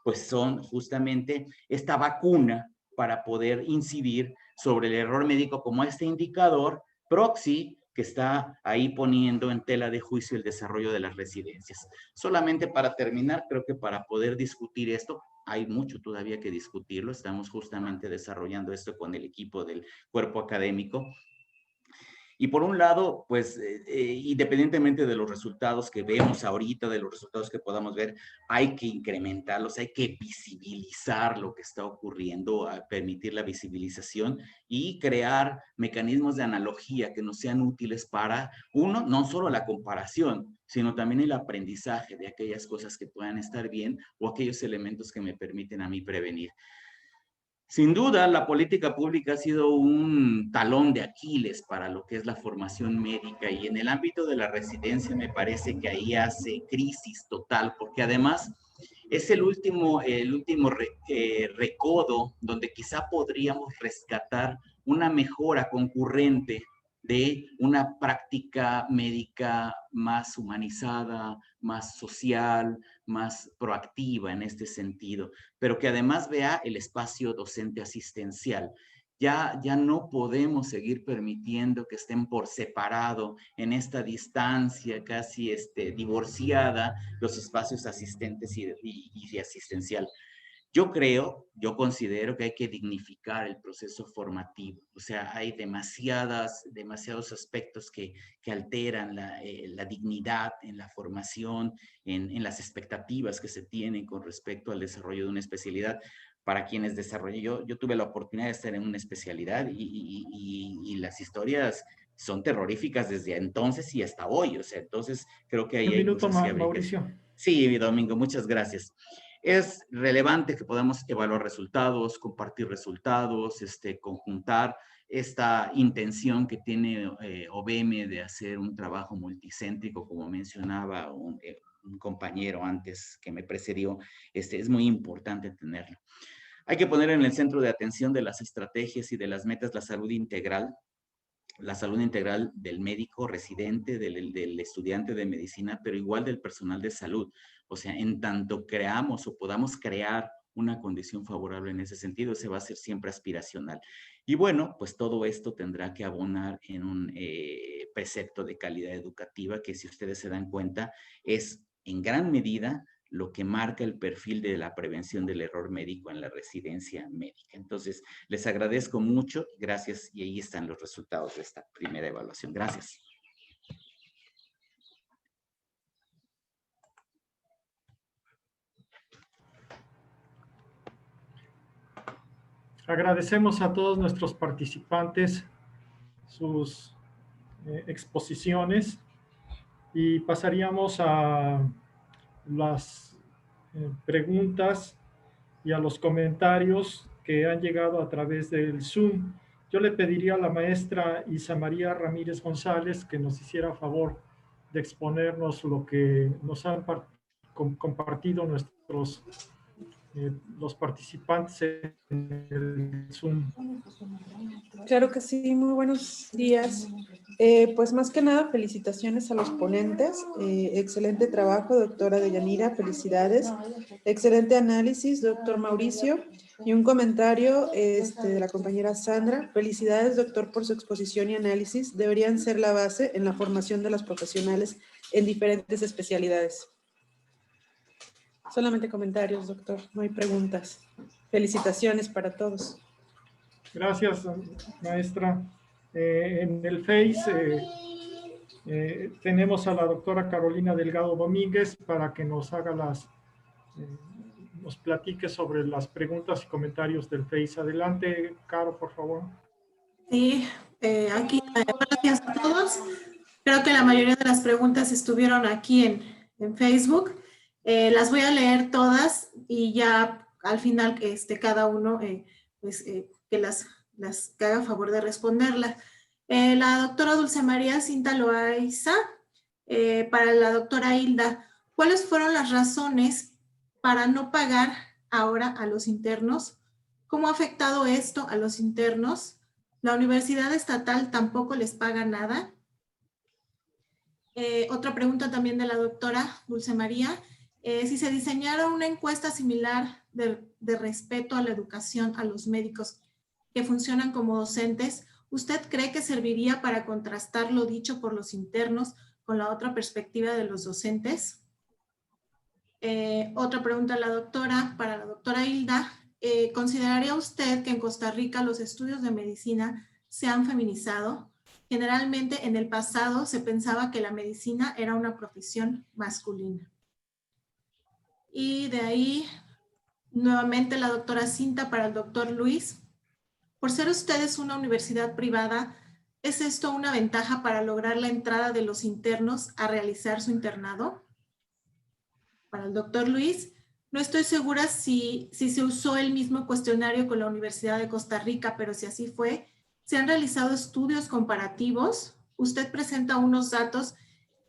pues son justamente esta vacuna para poder incidir sobre el error médico como este indicador proxy que está ahí poniendo en tela de juicio el desarrollo de las residencias. Solamente para terminar, creo que para poder discutir esto, hay mucho todavía que discutirlo, estamos justamente desarrollando esto con el equipo del cuerpo académico. Y por un lado, pues, independientemente de los resultados que vemos ahorita, de los resultados que podamos ver, hay que incrementarlos, hay que visibilizar lo que está ocurriendo, a permitir la visibilización y crear mecanismos de analogía que nos sean útiles para, uno, no solo la comparación, sino también el aprendizaje de aquellas cosas que puedan estar bien o aquellos elementos que me permiten a mí prevenir. Sin duda, la política pública ha sido un talón de Aquiles para lo que es la formación médica y en el ámbito de la residencia me parece que ahí hace crisis total, porque además es el último recodo donde quizá podríamos rescatar una mejora concurrente de una práctica médica más humanizada, más social, más proactiva en este sentido, pero que además vea el espacio docente asistencial. Ya no podemos seguir permitiendo que estén por separado en esta distancia casi divorciada los espacios asistentes y asistencial. Yo considero que hay que dignificar el proceso formativo. O sea, hay demasiados aspectos que alteran la dignidad en la formación, en las expectativas que se tienen con respecto al desarrollo de una especialidad. Para quienes desarrollan, yo tuve la oportunidad de estar en una especialidad y las historias son terroríficas desde entonces y hasta hoy. O sea, entonces creo que ahí hay cosas que habría que... Mauricio. Sí, Domingo, muchas gracias. Es relevante que podamos evaluar resultados, compartir resultados, conjuntar esta intención que tiene OBM de hacer un trabajo multicéntrico, como mencionaba un compañero antes que me precedió, es muy importante tenerlo. Hay que poner en el centro de atención de las estrategias y de las metas la salud integral del médico residente, del estudiante de medicina, pero igual del personal de salud. O sea, en tanto creamos o podamos crear una condición favorable en ese sentido, ese va a ser siempre aspiracional. Y bueno, pues todo esto tendrá que abonar en un precepto de calidad educativa que, si ustedes se dan cuenta, es en gran medida lo que marca el perfil de la prevención del error médico en la residencia médica. Entonces, les agradezco mucho, gracias, y ahí están los resultados de esta primera evaluación. Gracias. Agradecemos a todos nuestros participantes sus exposiciones y pasaríamos a las preguntas y a los comentarios que han llegado a través del Zoom. Yo le pediría a la maestra Isa María Ramírez González que nos hiciera favor de exponernos lo que nos han compartido los participantes en el Zoom. Claro que sí, muy buenos días. Pues más que nada, felicitaciones a los ponentes. Excelente trabajo, doctora Deyanira, felicidades. Excelente análisis, doctor Mauricio. Y un comentario de la compañera Sandra. Felicidades, doctor, por su exposición y análisis. Deberían ser la base en la formación de los profesionales en diferentes especialidades. Solamente comentarios, doctor. No hay preguntas. Felicitaciones para todos. Gracias, maestra. En el Face tenemos a la doctora Carolina Delgado Domínguez para que nos haga nos platique sobre las preguntas y comentarios del Face. Adelante, Caro, por favor. Sí, aquí, buenos días a todos. Creo que la mayoría de las preguntas estuvieron aquí en Facebook. Las voy a leer todas y ya al final cada uno que las que haga favor de responderlas. La doctora Dulce María Cinta Loaiza, para la doctora Hilda, ¿cuáles fueron las razones para no pagar ahora a los internos? ¿Cómo ha afectado esto a los internos? ¿La universidad estatal tampoco les paga nada? Otra pregunta también de la doctora Dulce María. Si se diseñara una encuesta similar de respeto a la educación a los médicos que funcionan como docentes, ¿usted cree que serviría para contrastar lo dicho por los internos con la otra perspectiva de los docentes? Otra pregunta para la doctora Hilda. ¿Consideraría usted que en Costa Rica los estudios de medicina se han feminizado? Generalmente en el pasado se pensaba que la medicina era una profesión masculina. Y de ahí, nuevamente la doctora Cinta para el doctor Luis. Por ser ustedes una universidad privada, ¿es esto una ventaja para lograr la entrada de los internos a realizar su internado? Para el doctor Luis, no estoy segura si se usó el mismo cuestionario con la Universidad de Costa Rica, pero si así fue, ¿se han realizado estudios comparativos? Usted presenta unos datos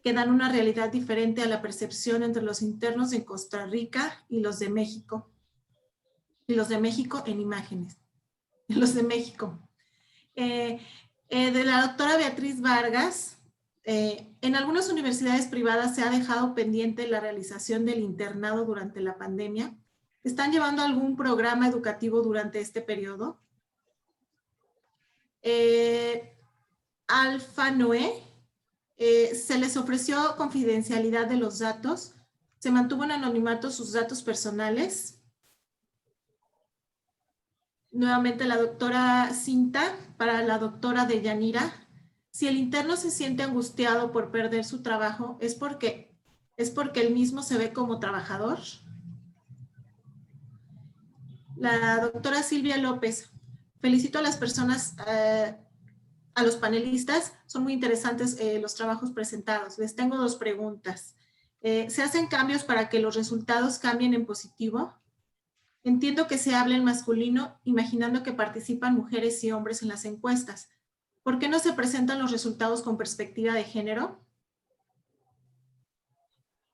que dan una realidad diferente a la percepción entre los internos en Costa Rica y los de México. Y los de México en imágenes. Los de México. De la doctora Beatriz Vargas, en algunas universidades privadas se ha dejado pendiente la realización del internado durante la pandemia. ¿Están llevando algún programa educativo durante este periodo? Alfa Noé, se les ofreció confidencialidad de los datos, se mantuvo en anonimato sus datos personales. Nuevamente la doctora Cinta para la doctora Deyanira. Si el interno se siente angustiado por perder su trabajo, ¿es porque él mismo se ve como trabajador? La doctora Silvia López. Felicito a las personas, a los panelistas. Son muy interesantes los trabajos presentados. Les tengo dos preguntas. ¿Se hacen cambios para que los resultados cambien en positivo? Entiendo que se habla en masculino, imaginando que participan mujeres y hombres en las encuestas. ¿Por qué no se presentan los resultados con perspectiva de género?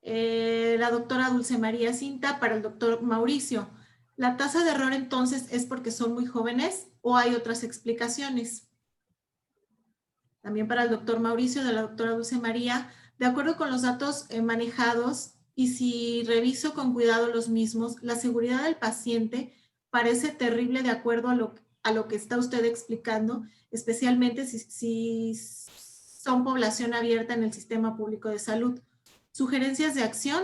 La doctora Dulce María Cinta para el doctor Mauricio. ¿La tasa de error entonces es porque son muy jóvenes o hay otras explicaciones? También para el doctor Mauricio de la doctora Dulce María. De acuerdo con los datos manejados y si reviso con cuidado los mismos, la seguridad del paciente parece terrible de acuerdo a lo que está usted explicando, especialmente si son población abierta en el sistema público de salud. ¿Sugerencias de acción?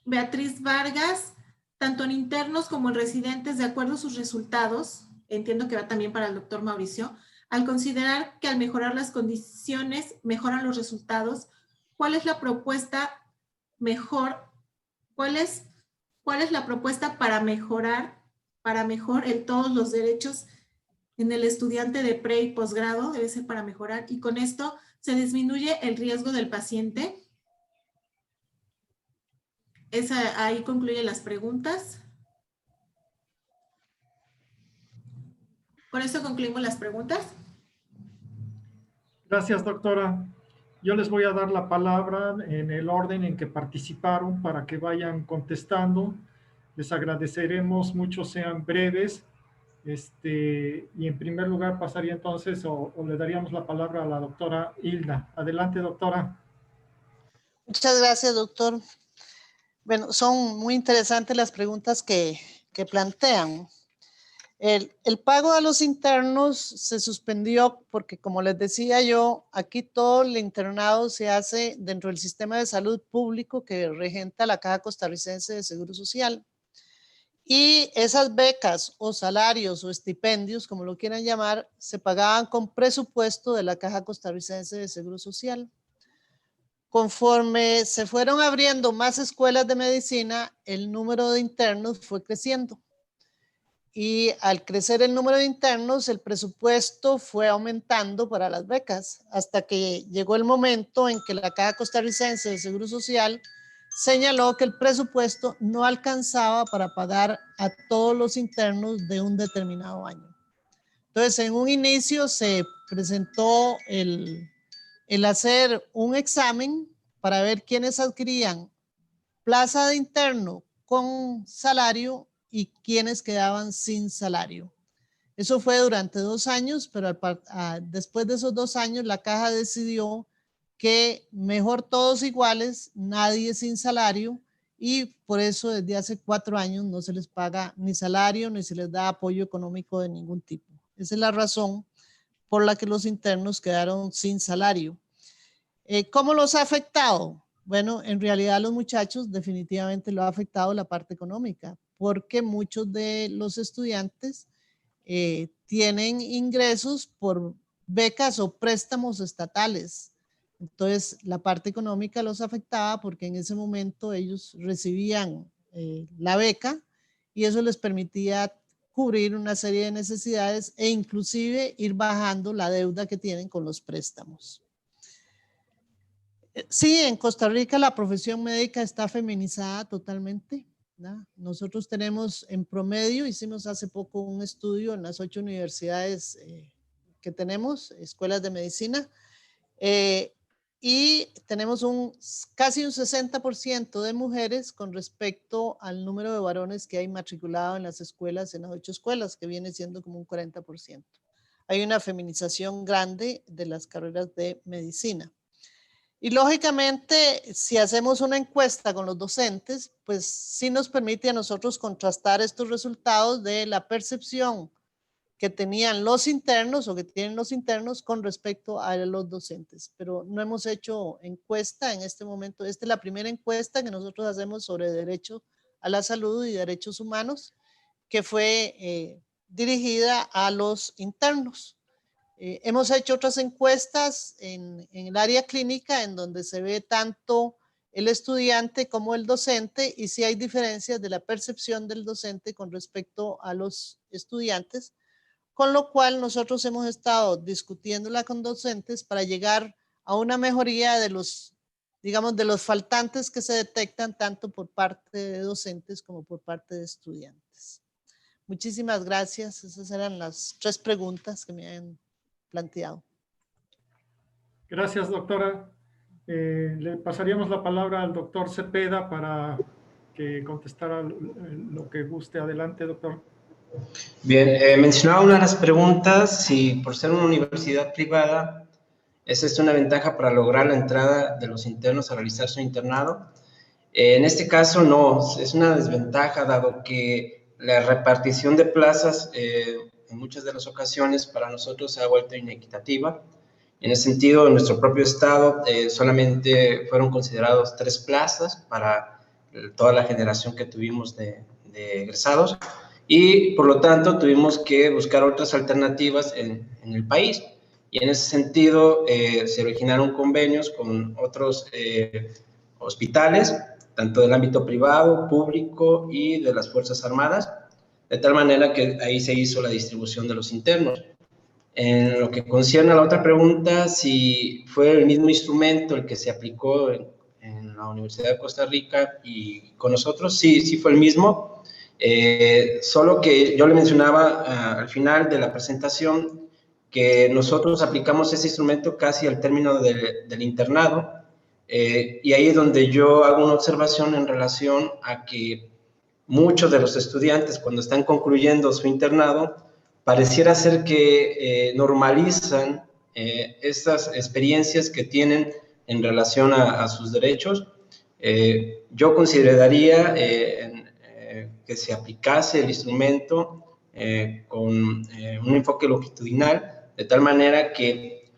Beatriz Vargas, tanto en internos como en residentes, de acuerdo a sus resultados, entiendo que va también para el doctor Mauricio, al considerar que al mejorar las condiciones mejoran los resultados, ¿cuál es la propuesta la propuesta para mejor en todos los derechos en el estudiante de pre y posgrado? Debe ser para mejorar, y con esto se disminuye el riesgo del paciente. Ahí concluyen las preguntas. Con esto concluimos las preguntas. Gracias, doctora. Yo les voy a dar la palabra en el orden en que participaron para que vayan contestando. Les agradeceremos mucho, sean breves. Y en primer lugar pasaría entonces o le daríamos la palabra a la doctora Hilda. Adelante, doctora. Muchas gracias, doctor. Bueno, son muy interesantes las preguntas que plantean. El pago a los internos se suspendió porque, como les decía yo, aquí todo el internado se hace dentro del sistema de salud público que regenta la Caja Costarricense de Seguro Social. Y esas becas o salarios o estipendios, como lo quieran llamar, se pagaban con presupuesto de la Caja Costarricense de Seguro Social. Conforme se fueron abriendo más escuelas de medicina, el número de internos fue creciendo. Y al crecer el número de internos, el presupuesto fue aumentando para las becas, hasta que llegó el momento en que la Caja Costarricense de Seguro Social señaló que el presupuesto no alcanzaba para pagar a todos los internos de un determinado año. Entonces, en un inicio se presentó el hacer un examen para ver quiénes adquirían plaza de interno con salario y quienes quedaban sin salario. Eso fue durante 2 años, pero después de esos 2 años la Caja decidió que mejor todos iguales, nadie sin salario, y por eso desde hace 4 años no se les paga ni salario ni se les da apoyo económico de ningún tipo. Esa es la razón por la que los internos quedaron sin salario. ¿Cómo los ha afectado? Bueno, en realidad los muchachos definitivamente lo ha afectado la parte económica, porque muchos de los estudiantes tienen ingresos por becas o préstamos estatales. Entonces, la parte económica los afectaba porque en ese momento ellos recibían la beca y eso les permitía cubrir una serie de necesidades e inclusive ir bajando la deuda que tienen con los préstamos. Sí, en Costa Rica la profesión médica está feminizada totalmente, ¿no? Nosotros tenemos en promedio, hicimos hace poco un estudio en las 8 universidades que tenemos, escuelas de medicina, y tenemos casi un 60% de mujeres con respecto al número de varones que hay matriculado en las escuelas, en las 8 escuelas, que viene siendo como un 40%. Hay una feminización grande de las carreras de medicina. Y lógicamente, si hacemos una encuesta con los docentes, pues sí nos permite a nosotros contrastar estos resultados de la percepción que tenían los internos o que tienen los internos con respecto a los docentes. Pero no hemos hecho encuesta en este momento. Esta es la primera encuesta que nosotros hacemos sobre derecho a la salud y derechos humanos, que fue dirigida a los internos. Hemos hecho otras encuestas en el área clínica en donde se ve tanto el estudiante como el docente y sí hay diferencias de la percepción del docente con respecto a los estudiantes, con lo cual nosotros hemos estado discutiéndola con docentes para llegar a una mejoría de los, digamos, de los faltantes que se detectan tanto por parte de docentes como por parte de estudiantes. Muchísimas gracias. Esas eran las 3 preguntas que me han planteado. Gracias, doctora. Le pasaríamos la palabra al doctor Cepeda para que contestara lo que guste. Adelante, doctor. Bien, mencionaba una de las preguntas, si por ser una universidad privada, ¿es una ventaja para lograr la entrada de los internos a realizar su internado? En este caso no, es una desventaja, dado que la repartición de plazas en muchas de las ocasiones para nosotros se ha vuelto inequitativa. En ese sentido, en nuestro propio estado solamente fueron considerados 3 plazas para toda la generación que tuvimos de egresados y por lo tanto tuvimos que buscar otras alternativas en el país. Y en ese sentido se originaron convenios con otros hospitales, tanto del ámbito privado, público y de las Fuerzas Armadas, de tal manera que ahí se hizo la distribución de los internos. En lo que concierne a la otra pregunta, si fue el mismo instrumento el que se aplicó en la Universidad de Costa Rica y con nosotros, sí fue el mismo, solo que yo le mencionaba al final de la presentación que nosotros aplicamos ese instrumento casi al término del internado, y ahí es donde yo hago una observación en relación a que muchos de los estudiantes cuando están concluyendo su internado pareciera ser que normalizan estas experiencias que tienen en relación a sus derechos. Yo consideraría que se aplicase el instrumento con un enfoque longitudinal, de tal manera que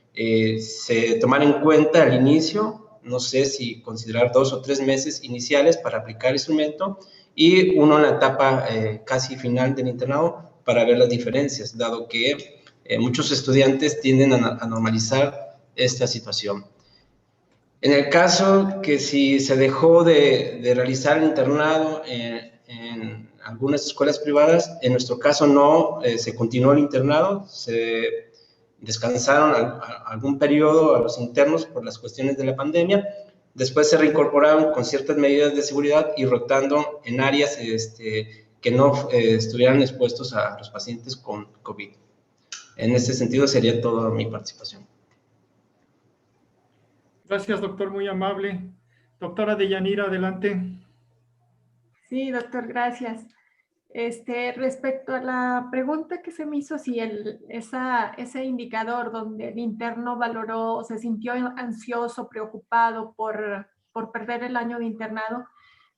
se tomara en cuenta al inicio, no sé si considerar 2 o 3 meses iniciales para aplicar el instrumento y uno en la etapa casi final del internado para ver las diferencias, dado que muchos estudiantes tienden a normalizar esta situación. En el caso que si se dejó de realizar el internado en algunas escuelas privadas, en nuestro caso no, se continuó el internado, se descansaron algún periodo a los internos por las cuestiones de la pandemia, después se reincorporaron con ciertas medidas de seguridad y rotando en áreas que no estuvieran expuestos a los pacientes con COVID. En este sentido sería toda mi participación. Gracias, doctor, muy amable. Doctora Deyanira, adelante. Sí, doctor, gracias. Respecto a la pregunta que se me hizo, si ese indicador donde el interno valoró, se sintió ansioso, preocupado por perder el año de internado,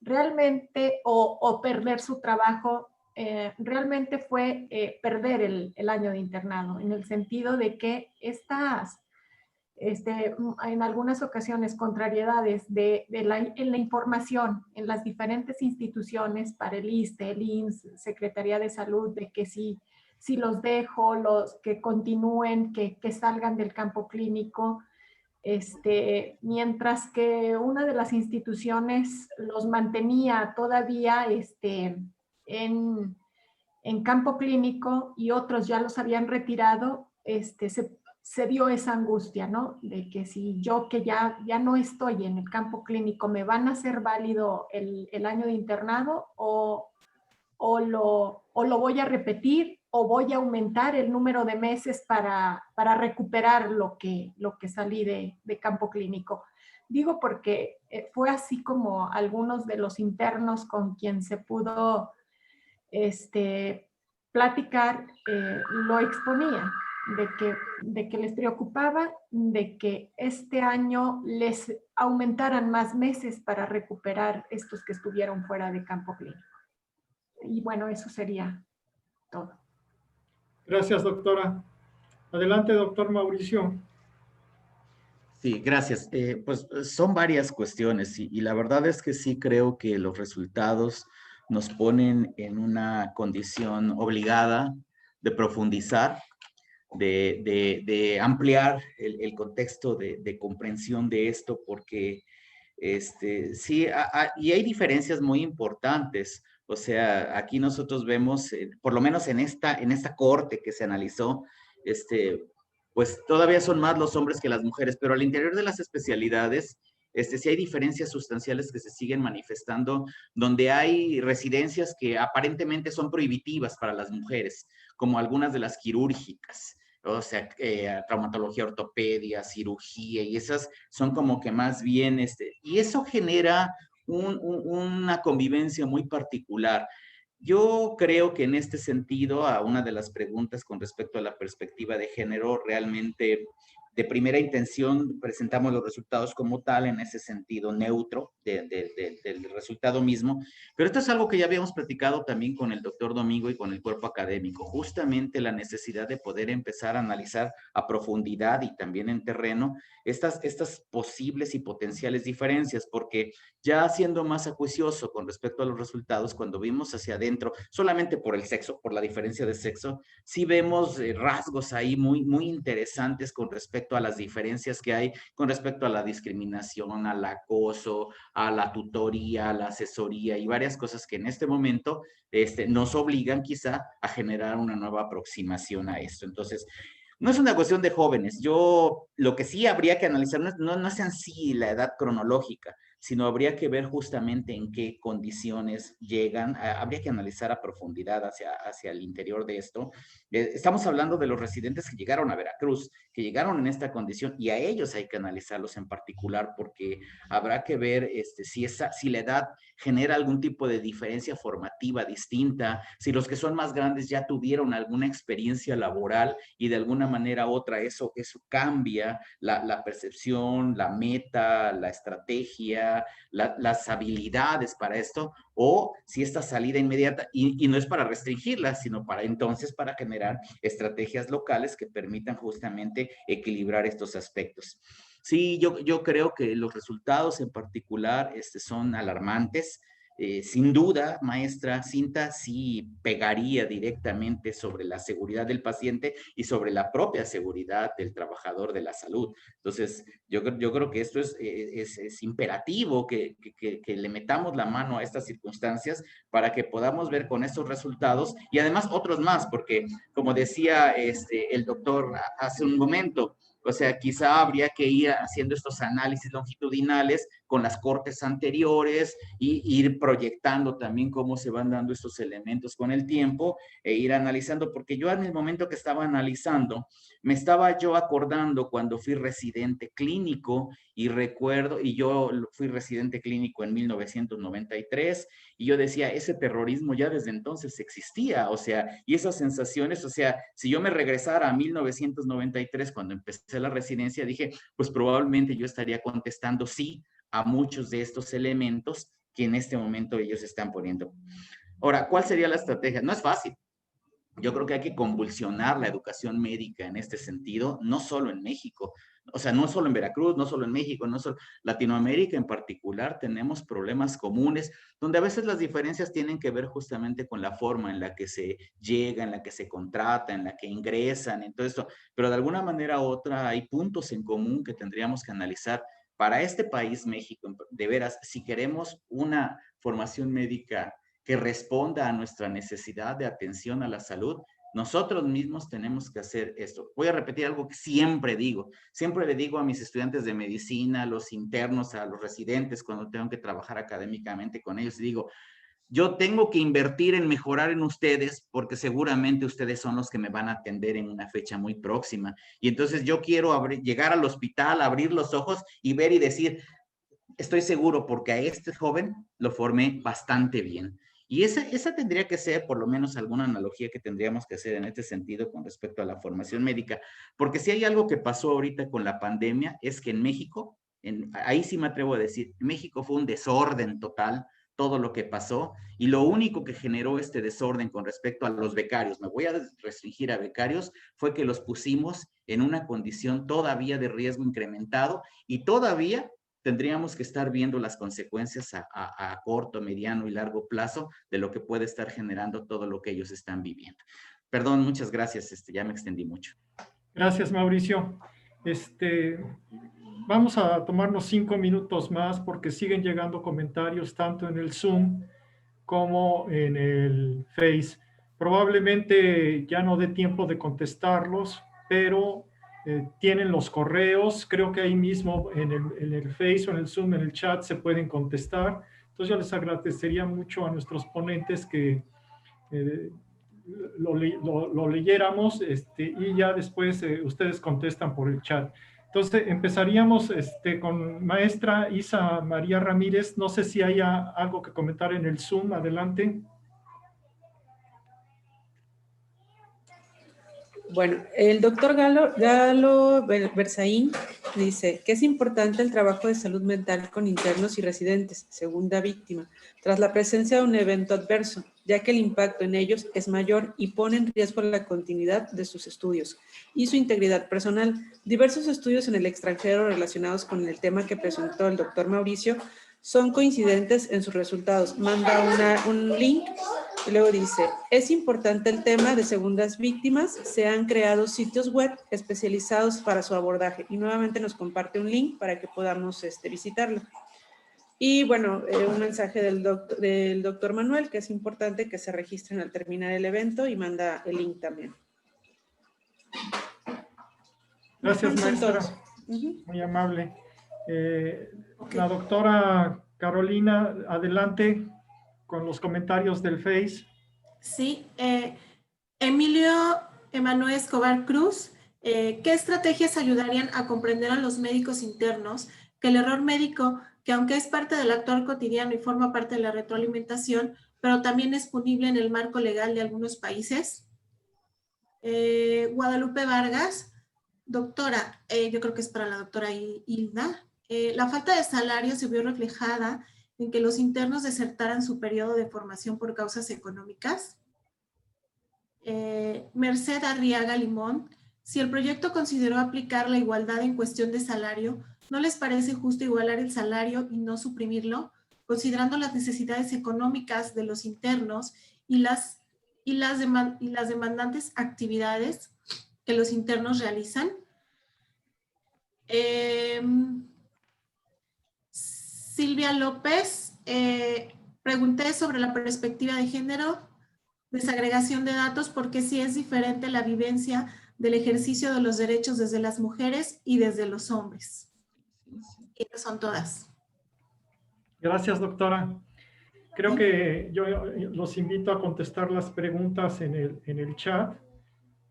realmente, o perder su trabajo, realmente fue perder el año de internado, en el sentido de que en algunas ocasiones contrariedades en la información en las diferentes instituciones para el ISSSTE, el IMSS, Secretaría de Salud, de que si los dejo, los que continúen, que salgan del campo clínico, mientras que una de las instituciones los mantenía todavía en campo clínico y otros ya los habían retirado, se dio esa angustia, ¿no? De que si yo que ya no estoy en el campo clínico, ¿me van a hacer válido el año de internado o lo voy a repetir o voy a aumentar el número de meses para recuperar lo que salí de campo clínico? Digo porque fue así como algunos de los internos con quien se pudo platicar lo exponían. De que les preocupaba de que este año les aumentaran más meses para recuperar estos que estuvieron fuera de campo clínico. Y bueno, eso sería todo. Gracias, doctora. Adelante, doctor Mauricio. Sí, gracias. Pues son varias cuestiones y la verdad es que sí creo que los resultados nos ponen en una condición obligada de profundizar, de ampliar el contexto de comprensión de esto, porque sí, y hay diferencias muy importantes. O sea, aquí nosotros vemos, por lo menos en esta cohorte que se analizó, pues todavía son más los hombres que las mujeres, pero al interior de las especialidades, sí hay diferencias sustanciales que se siguen manifestando, donde hay residencias que aparentemente son prohibitivas para las mujeres, como algunas de las quirúrgicas, o sea, traumatología, ortopedia, cirugía, y esas son como que más bien, y eso genera una convivencia muy particular. Yo creo que en este sentido, a una de las preguntas con respecto a la perspectiva de género, realmente de primera intención presentamos los resultados como tal, en ese sentido neutro del resultado mismo, pero esto es algo que ya habíamos platicado también con el doctor Domingo y con el cuerpo académico, justamente la necesidad de poder empezar a analizar a profundidad y también en terreno estas posibles y potenciales diferencias, porque ya siendo más acuicioso con respecto a los resultados, cuando vimos hacia adentro, solamente por el sexo, por la diferencia de sexo, sí vemos rasgos ahí muy, muy interesantes con respecto a las diferencias que hay con respecto a la discriminación, al acoso, a la tutoría, a la asesoría y varias cosas que en este momento nos obligan quizá a generar una nueva aproximación a esto. Entonces, no es una cuestión de jóvenes. Lo que sí habría que analizar no es en sí la edad cronológica, sino habría que ver justamente en qué condiciones llegan. Habría que analizar a profundidad hacia el interior de esto. Estamos hablando de los residentes que llegaron a Veracruz, que llegaron en esta condición, y a ellos hay que analizarlos en particular, porque habrá que ver si la edad genera algún tipo de diferencia formativa distinta, si los que son más grandes ya tuvieron alguna experiencia laboral y de alguna manera u otra eso cambia la percepción, la meta, la estrategia, ya las habilidades para esto, o si esta salida inmediata, y no es para restringirla, sino para entonces para generar estrategias locales que permitan justamente equilibrar estos aspectos. Sí, yo creo que los resultados en particular son alarmantes. Sin duda, maestra Cinta, sí pegaría directamente sobre la seguridad del paciente y sobre la propia seguridad del trabajador de la salud. Entonces, yo creo que esto es imperativo que le metamos la mano a estas circunstancias para que podamos ver con estos resultados y además otros más, porque como decía el doctor hace un momento, o sea, quizá habría que ir haciendo estos análisis longitudinales con las cortes anteriores y ir proyectando también cómo se van dando estos elementos con el tiempo e ir analizando, porque yo en el momento que estaba analizando, me estaba yo acordando cuando fui residente clínico y recuerdo, y yo fui residente clínico en 1993, y yo decía, ese terrorismo ya desde entonces existía, o sea, y esas sensaciones, o sea, si yo me regresara a 1993 cuando empecé la residencia, dije, pues probablemente yo estaría contestando sí a muchos de estos elementos que en este momento ellos están poniendo. Ahora, ¿cuál sería la estrategia? No es fácil. Yo creo que hay que convulsionar la educación médica en este sentido, no solo en México, o sea, no solo en Veracruz, no solo en México, no solo Latinoamérica en particular, tenemos problemas comunes, donde a veces las diferencias tienen que ver justamente con la forma en la que se llega, en la que se contrata, en la que ingresan, en todo esto, pero de alguna manera u otra hay puntos en común que tendríamos que analizar para este país, México, de veras, si queremos una formación médica que responda a nuestra necesidad de atención a la salud, nosotros mismos tenemos que hacer esto. Voy a repetir algo que siempre le digo a mis estudiantes de medicina, a los internos, a los residentes, cuando tengo que trabajar académicamente con ellos, digo, yo tengo que invertir en mejorar en ustedes porque seguramente ustedes son los que me van a atender en una fecha muy próxima. Y entonces yo quiero llegar al hospital, abrir los ojos y ver y decir, estoy seguro porque a este joven lo formé bastante bien. Y esa tendría que ser por lo menos alguna analogía que tendríamos que hacer en este sentido con respecto a la formación médica. Porque si hay algo que pasó ahorita con la pandemia es que en México, ahí sí me atrevo a decir, México fue un desorden total, todo lo que pasó, y lo único que generó este desorden con respecto a los becarios, me voy a restringir a becarios, fue que los pusimos en una condición todavía de riesgo incrementado y todavía tendríamos que estar viendo las consecuencias a corto, mediano y largo plazo de lo que puede estar generando todo lo que ellos están viviendo. Perdón, muchas gracias, ya me extendí mucho. Gracias, Mauricio. Vamos a tomarnos 5 minutos más porque siguen llegando comentarios tanto en el Zoom como en el Face. Probablemente ya no dé tiempo de contestarlos, pero tienen los correos, creo que ahí mismo en el Face o en el Zoom, en el chat se pueden contestar. Entonces yo les agradecería mucho a nuestros ponentes que lo leyéramos y ya después ustedes contestan por el chat. Entonces empezaríamos con maestra Isa María Ramírez. No sé si haya algo que comentar en el Zoom. Adelante. Bueno, el doctor Galo Berzaín dice que es importante el trabajo de salud mental con internos y residentes, segunda víctima, tras la presencia de un evento adverso, ya que el impacto en ellos es mayor y pone en riesgo la continuidad de sus estudios y su integridad personal. Diversos estudios en el extranjero relacionados con el tema que presentó el doctor Mauricio son coincidentes en sus resultados. Manda un link y luego dice, es importante el tema de segundas víctimas, se han creado sitios web especializados para su abordaje. Y nuevamente nos comparte un link para que podamos visitarlo. Y bueno, un mensaje del doctor Manuel, que es importante que se registren al terminar el evento y manda el link también. Gracias, maestra. Muy amable. La doctora Carolina, adelante con los comentarios del Face. Sí, Emilio Emanuel Escobar Cruz, ¿qué estrategias ayudarían a comprender a los médicos internos que el error médico, que aunque es parte del actuar cotidiano y forma parte de la retroalimentación, pero también es punible en el marco legal de algunos países? Guadalupe Vargas, doctora, yo creo que es para la doctora Hilda, La falta de salario se vio reflejada en que los internos desertaran su periodo de formación por causas económicas. Merced Arriaga Limón, si el proyecto consideró aplicar la igualdad en cuestión de salario, ¿no les parece justo igualar el salario y no suprimirlo, considerando las necesidades económicas de los internos y las demandantes actividades que los internos realizan? Silvia López, pregunté sobre la perspectiva de género, desagregación de datos, porque sí es diferente la vivencia del ejercicio de los derechos desde las mujeres y desde los hombres. Y estas son todas. Gracias, doctora. Creo que yo los invito a contestar las preguntas en el chat.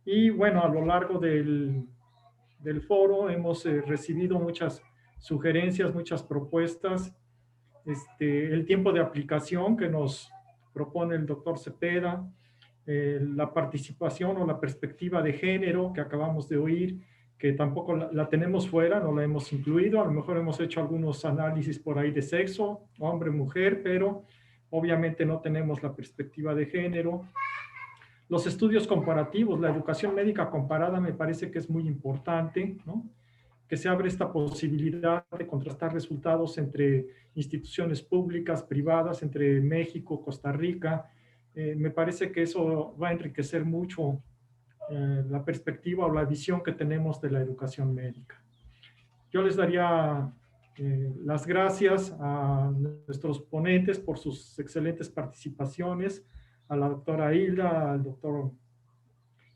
Y bueno, a lo largo del foro hemos recibido muchas sugerencias, muchas propuestas. El tiempo de aplicación que nos propone el doctor Cepeda, la participación o la perspectiva de género que acabamos de oír, que tampoco la tenemos fuera, no la hemos incluido. A lo mejor hemos hecho algunos análisis por ahí de sexo, hombre, mujer, pero obviamente no tenemos la perspectiva de género. Los estudios comparativos, la educación médica comparada me parece que es muy importante, ¿no? Que se abre esta posibilidad de contrastar resultados entre instituciones públicas, privadas, entre México, Costa Rica. Me parece que eso va a enriquecer mucho la perspectiva o la visión que tenemos de la educación médica. Yo les daría las gracias a nuestros ponentes por sus excelentes participaciones, a la doctora Hilda, al doctor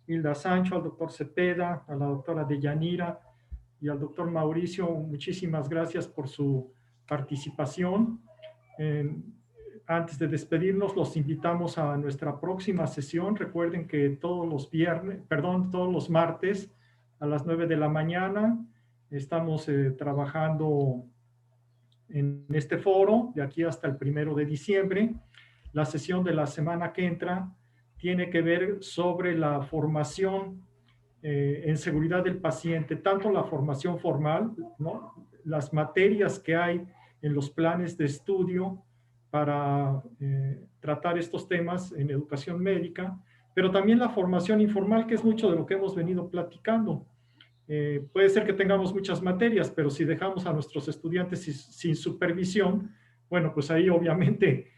Hilda Sancho, al doctor Cepeda, a la doctora Deyanira y al doctor Mauricio. Muchísimas gracias por su participación. Antes de despedirnos, los invitamos a nuestra próxima sesión. Recuerden que todos los martes a las 9 de la mañana estamos trabajando en este foro de aquí hasta el 1 de diciembre. La sesión de la semana que entra tiene que ver sobre la formación en seguridad del paciente, tanto la formación formal, ¿no? Las materias que hay en los planes de estudio para tratar estos temas en educación médica, pero también la formación informal, que es mucho de lo que hemos venido platicando. Puede ser que tengamos muchas materias, pero si dejamos a nuestros estudiantes sin supervisión, bueno, pues ahí obviamente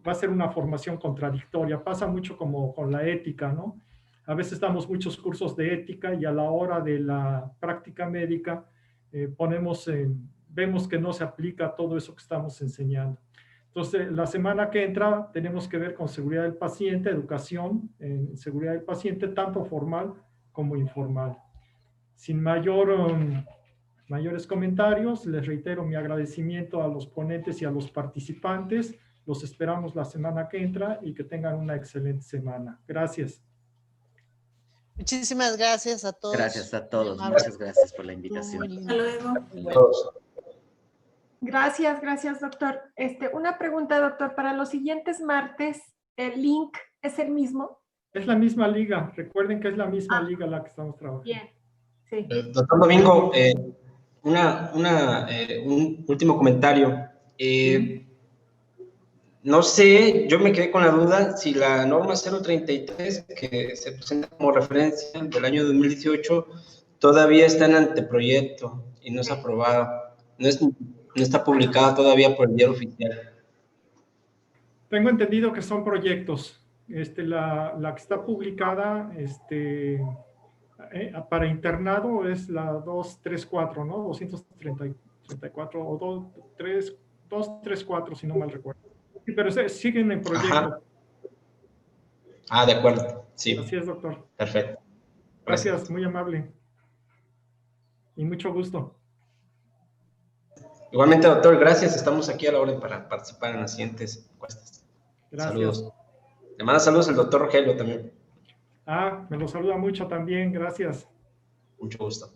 va a ser una formación contradictoria. Pasa mucho como con la ética, ¿no? A veces damos muchos cursos de ética y a la hora de la práctica médica vemos que no se aplica todo eso que estamos enseñando. Entonces, la semana que entra tenemos que ver con seguridad del paciente, educación en seguridad del paciente, tanto formal como informal. Sin mayores comentarios, les reitero mi agradecimiento a los ponentes y a los participantes. Los esperamos la semana que entra y que tengan una excelente semana. Gracias. Muchísimas gracias a todos. Gracias a todos. Muchas gracias por la invitación. Hasta luego. Gracias, doctor. Una pregunta, doctor. Para los siguientes martes, ¿el link es el mismo? Es la misma liga. Recuerden que es la misma liga la que estamos trabajando. Bien. Sí. Doctor Domingo, un último comentario. No sé, yo me quedé con la duda si la norma 033, que se presenta como referencia del año 2018, todavía está en anteproyecto y no es aprobada. No está publicada todavía por el diario oficial. Tengo entendido que son proyectos. La que está publicada para internado es la 234, ¿no? 234 o 234, si no mal recuerdo. Sí, pero siguen en proyecto. Ajá. Ah, de acuerdo. Sí. Así es, doctor. Perfecto. Gracias, muy amable. Y mucho gusto. Igualmente, doctor, gracias. Estamos aquí a la orden para participar en las siguientes encuestas. Gracias. Saludos. Le manda saludos el doctor Rogelio también. Me lo saluda mucho también. Gracias. Mucho gusto.